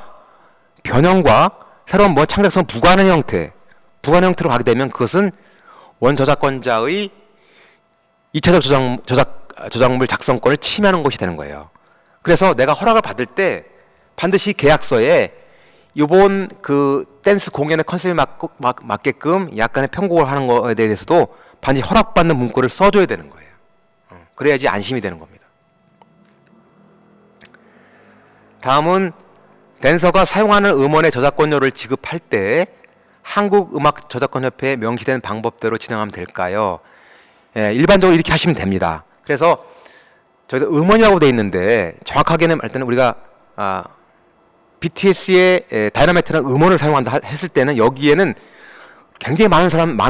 변형과 새로운 뭐 창작성 부과하는 형태로 가게 되면 그것은 원저작권자의 2차적 저작물 작성권을 침해하는 것이 되는 거예요. 그래서 내가 허락을 받을 때 반드시 계약서에 이번 그 댄스 공연의 컨셉에 맞게끔 약간의 편곡을 하는 거에 대해서도 반드시 허락받는 문구를 써줘야 되는 거예요. 그래야지 안심이 되는 겁니다. 다음은 댄서가 사용하는 음원의 저작권료를 지급할 때 한국음악저작권협회에 명시된 방법대로 진행하면 될까요? 일반적으로 이렇게 하시면 됩니다. 그래서 저희도 음원이라고 돼 있는데 정확하게는 일단 우리가 BTS의 다이너마이트라는 음원을 사용한다 했을 때는 여기에는 굉장히 많은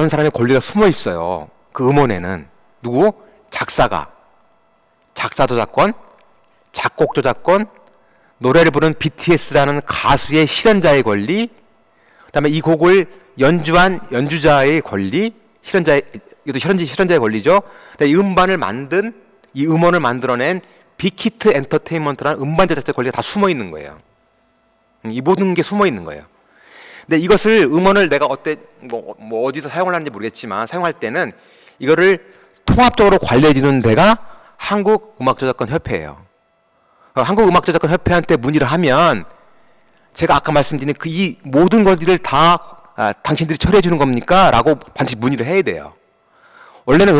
사람의 권리가 숨어 있어요. 그 음원에는 누구? 작사가, 작사 저작권, 작곡 저작권, 노래를 부른 BTS라는 가수의 실현자의 권리, 그다음에 이 곡을 연주한 연주자의 권리, 이것도 실현자의 권리죠. 이 음반을 만든, 이 음원을 만들어낸 빅히트 엔터테인먼트라는 음반 제작자 권리가 다 숨어 있는 거예요. 이 모든 게 숨어 있는 거예요. 근데 이것을 음원을 내가 뭐 어디서 사용을 하는지 모르겠지만 사용할 때는 이거를 통합적으로 관리해 주는 데가 한국음악저작권협회예요. 한국음악저작권협회한테 문의를 하면 제가 아까 말씀드린 이 모든 것들을 다 당신들이 처리해 주는 겁니까? 라고 반드시 문의를 해야 돼요. 원래는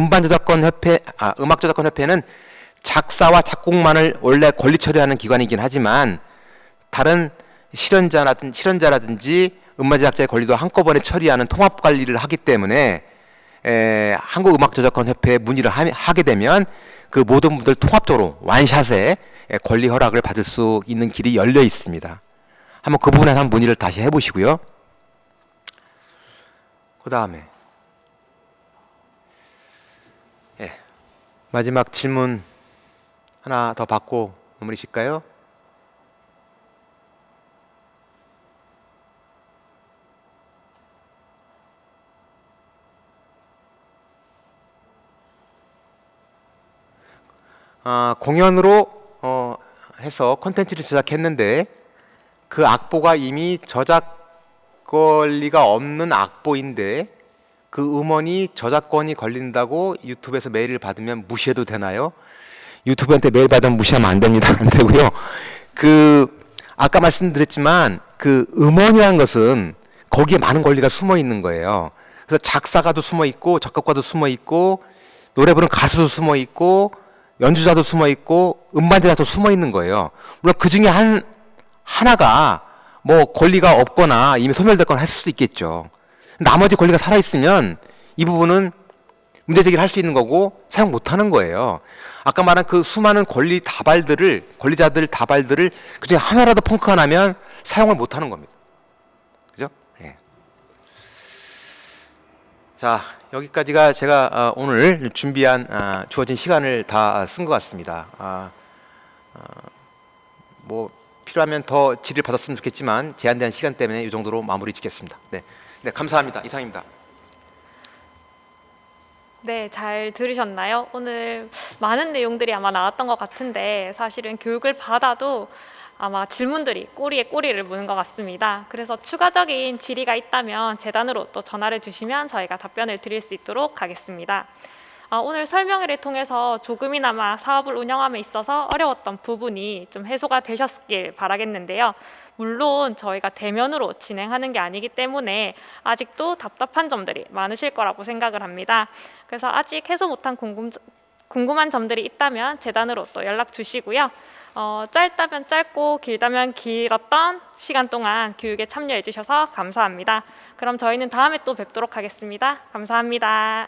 음악저작권협회는 작사와 작곡만을 원래 권리 처리하는 기관이긴 하지만 다른 실현자라든지 음반 제작자의 권리도 한꺼번에 처리하는 통합 관리를 하기 때문에 한국음악저작권협회에 문의를 하게 되면 그 모든 분들 통합적으로 완샷에 권리 허락을 받을 수 있는 길이 열려 있습니다. 한번 그 부분에 한번 문의를 다시 해보시고요. 그 다음에 마지막 질문 하나 더 받고 마무리 질까요? 공연으로 해서 콘텐츠를 제작했는데 그 악보가 이미 저작 권리가 없는 악보인데 그 음원이 저작권이 걸린다고 유튜브에서 메일을 받으면 무시해도 되나요? 유튜브한테 메일 받으면 무시하면 안 됩니다. 안 되고요. 아까 말씀드렸지만 그 음원이라는 것은 거기에 많은 권리가 숨어 있는 거예요. 그래서 작사가도 숨어 있고 작곡가도 숨어 있고 노래 부르는 가수도 숨어 있고 연주자도 숨어 있고 음반제작도 숨어 있는 거예요. 물론 그 중에 하나가 뭐 권리가 없거나 이미 소멸됐거나 할 수도 있겠죠. 나머지 권리가 살아있으면 이 부분은 문제제기를 할 수 있는 거고 사용 못하는 거예요. 아까 말한 그 수많은 권리자들 다발들을 그중에 하나라도 펑크가 나면 사용을 못하는 겁니다. 그죠? 예. 자, 여기까지가 제가 오늘 준비한 주어진 시간을 다 쓴 것 같습니다. 뭐 필요하면 더 질의를 받았으면 좋겠지만 제한된 시간 때문에 이 정도로 마무리 짓겠습니다. 네, 감사합니다. 이상입니다. 네, 잘 들으셨나요? 오늘 많은 내용들이 아마 나왔던 것 같은데 사실은 교육을 받아도 아마 질문들이 꼬리에 꼬리를 무는 것 같습니다. 그래서 추가적인 질의가 있다면 재단으로 또 전화를 주시면 저희가 답변을 드릴 수 있도록 하겠습니다. 오늘 설명회를 통해서 조금이나마 사업을 운영함에 있어서 어려웠던 부분이 좀 해소가 되셨길 바라겠는데요. 물론 저희가 대면으로 진행하는 게 아니기 때문에 아직도 답답한 점들이 많으실 거라고 생각을 합니다. 그래서 아직 해소 못한 궁금한 점들이 있다면 재단으로 또 연락 주시고요. 짧다면 짧고 길다면 길었던 시간 동안 교육에 참여해 주셔서 감사합니다. 그럼 저희는 다음에 또 뵙도록 하겠습니다. 감사합니다.